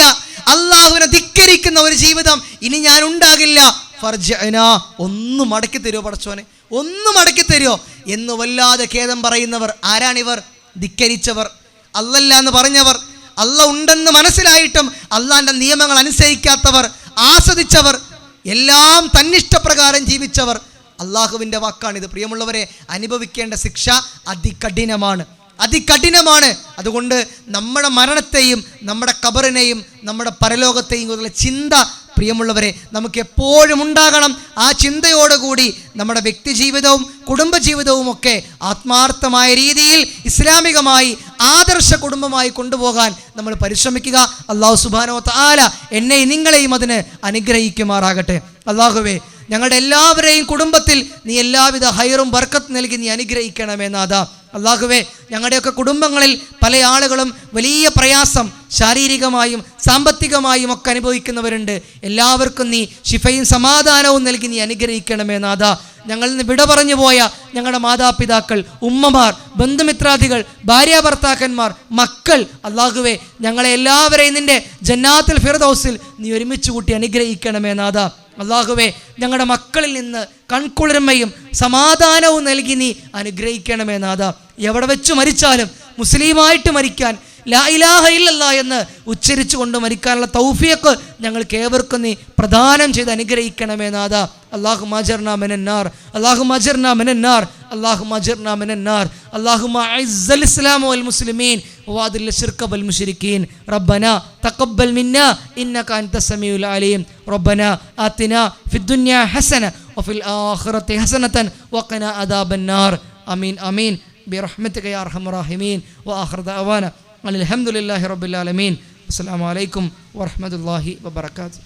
അള്ളാഹുവിനെ ധിക്കരിക്കുന്ന ഒരു ജീവിതം ഇനി ഞാൻ ഉണ്ടാകില്ല. ഫർജിഅന, ഒന്ന് മടക്കി തരുമോ പടച്ചോനെ, ഒന്ന് മടക്കി തരുമോ എന്ന് വല്ലാതെ ഖേദം പറയുന്നവർ ആരാണിവർ? ധിക്കരിച്ചവർ, അല്ലല്ല എന്ന് പറഞ്ഞവർ, അല്ല ഉണ്ടെന്ന് മനസ്സിലായിട്ടും അള്ളാന്റെ നിയമങ്ങൾ അനുസരിക്കാത്തവർ, ആസ്വദിച്ചവർ, എല്ലാം തന്നിഷ്ടപ്രകാരം ജീവിച്ചവർ. അള്ളാഹുവിൻ്റെ വാക്കാണിത്. പ്രിയമുള്ളവരെ, അനുഭവിക്കേണ്ട ശിക്ഷ അതികഠിനമാണ്. അതുകൊണ്ട് നമ്മുടെ മരണത്തെയും നമ്മുടെ ഖബറിനെയും നമ്മുടെ പരലോകത്തെയും കുറിച്ചുള്ള ചിന്ത പ്രിയമുള്ളവരെ നമുക്ക് എപ്പോഴും ഉണ്ടാകണം. ആ ചിന്തയോടുകൂടി നമ്മുടെ വ്യക്തിജീവിതവും കുടുംബജീവിതവും ഒക്കെ ആത്മാർത്ഥമായ രീതിയിൽ ഇസ്ലാമികമായി ആദർശ കുടുംബമായി കൊണ്ടുപോകാൻ നമ്മൾ പരിശ്രമിക്കുക. അല്ലാഹു സുബ്ഹാനഹു വ തആല എന്നെയും നിങ്ങളെയും അതിന് അനുഗ്രഹിക്കുമാറാകട്ടെ. അല്ലാഹുവേ, ഞങ്ങളുടെ എല്ലാവരെയും കുടുംബത്തിൽ നീ എല്ലാവിധ ഹൈറും ബർക്കത്ത് നൽകി നീ അനുഗ്രഹിക്കണമേ നാഥാ. അല്ലാഹുവേ, ഞങ്ങളുടെയൊക്കെ കുടുംബങ്ങളിൽ പല ആളുകളും വലിയ പ്രയാസം ശാരീരികമായും സാമ്പത്തികമായും ഒക്കെ അനുഭവിക്കുന്നവരുണ്ട്. എല്ലാവർക്കും നീ ശിഫയും സമാധാനവും നൽകി നീ അനുഗ്രഹിക്കണമേ നാഥാ. ഞങ്ങളിൽ നിന്ന് വിട പറഞ്ഞു പോയ ഞങ്ങളുടെ മാതാപിതാക്കൾ, ഉമ്മമാർ, ബന്ധുമിത്രാദികൾ, ഭാര്യാഭർത്താക്കന്മാർ, മക്കൾ, അല്ലാഹുവേ, ഞങ്ങളെ എല്ലാവരെയും നിന്റെ ജന്നാത്തുൽ ഫിർദൗസിൽ നീ ഒരുമിച്ച് കൂട്ടി അനുഗ്രഹിക്കണമേ നാഥാ. അല്ലാഹുവേ, ഞങ്ങളുടെ മക്കളിൽ നിന്ന് കൺകുളിർമയും സമാധാനവും നൽകി നീ അനുഗ്രഹിക്കണമേ നാഥാ. എവിടെ വെച്ച് മരിച്ചാലും മുസ്ലിമായിട്ട് മരിക്കാൻ, ലാ ഇലാഹ ഇല്ലല്ലാ എന്ന് ഉച്ചരിച്ചു കൊണ്ട് മരിക്കാനുള്ള തൗഫീഖ് ഞങ്ങൾക്ക് ഏവർക്കും നീ പ്രദാനം ചെയ്ത് അനുഗ്രഹിക്കണമേ നാഥാ. اللهم اجرنا من النار اللهم اجرنا من النار اللهم اجرنا من النار اللهم اعز الاسلام والمسلمين واذل الشرك والمشركين ربنا تقبل منا انك انت السميع العليم ربنا آتنا في الدنيا حسنة وفي الآخرة حسنة وقنا عذاب النار آمين آمين برحمتك يا أرحم الراحمين وآخر دعوانا الحمد لله رب العالمين السلام عليكم ورحمة الله وبركاته.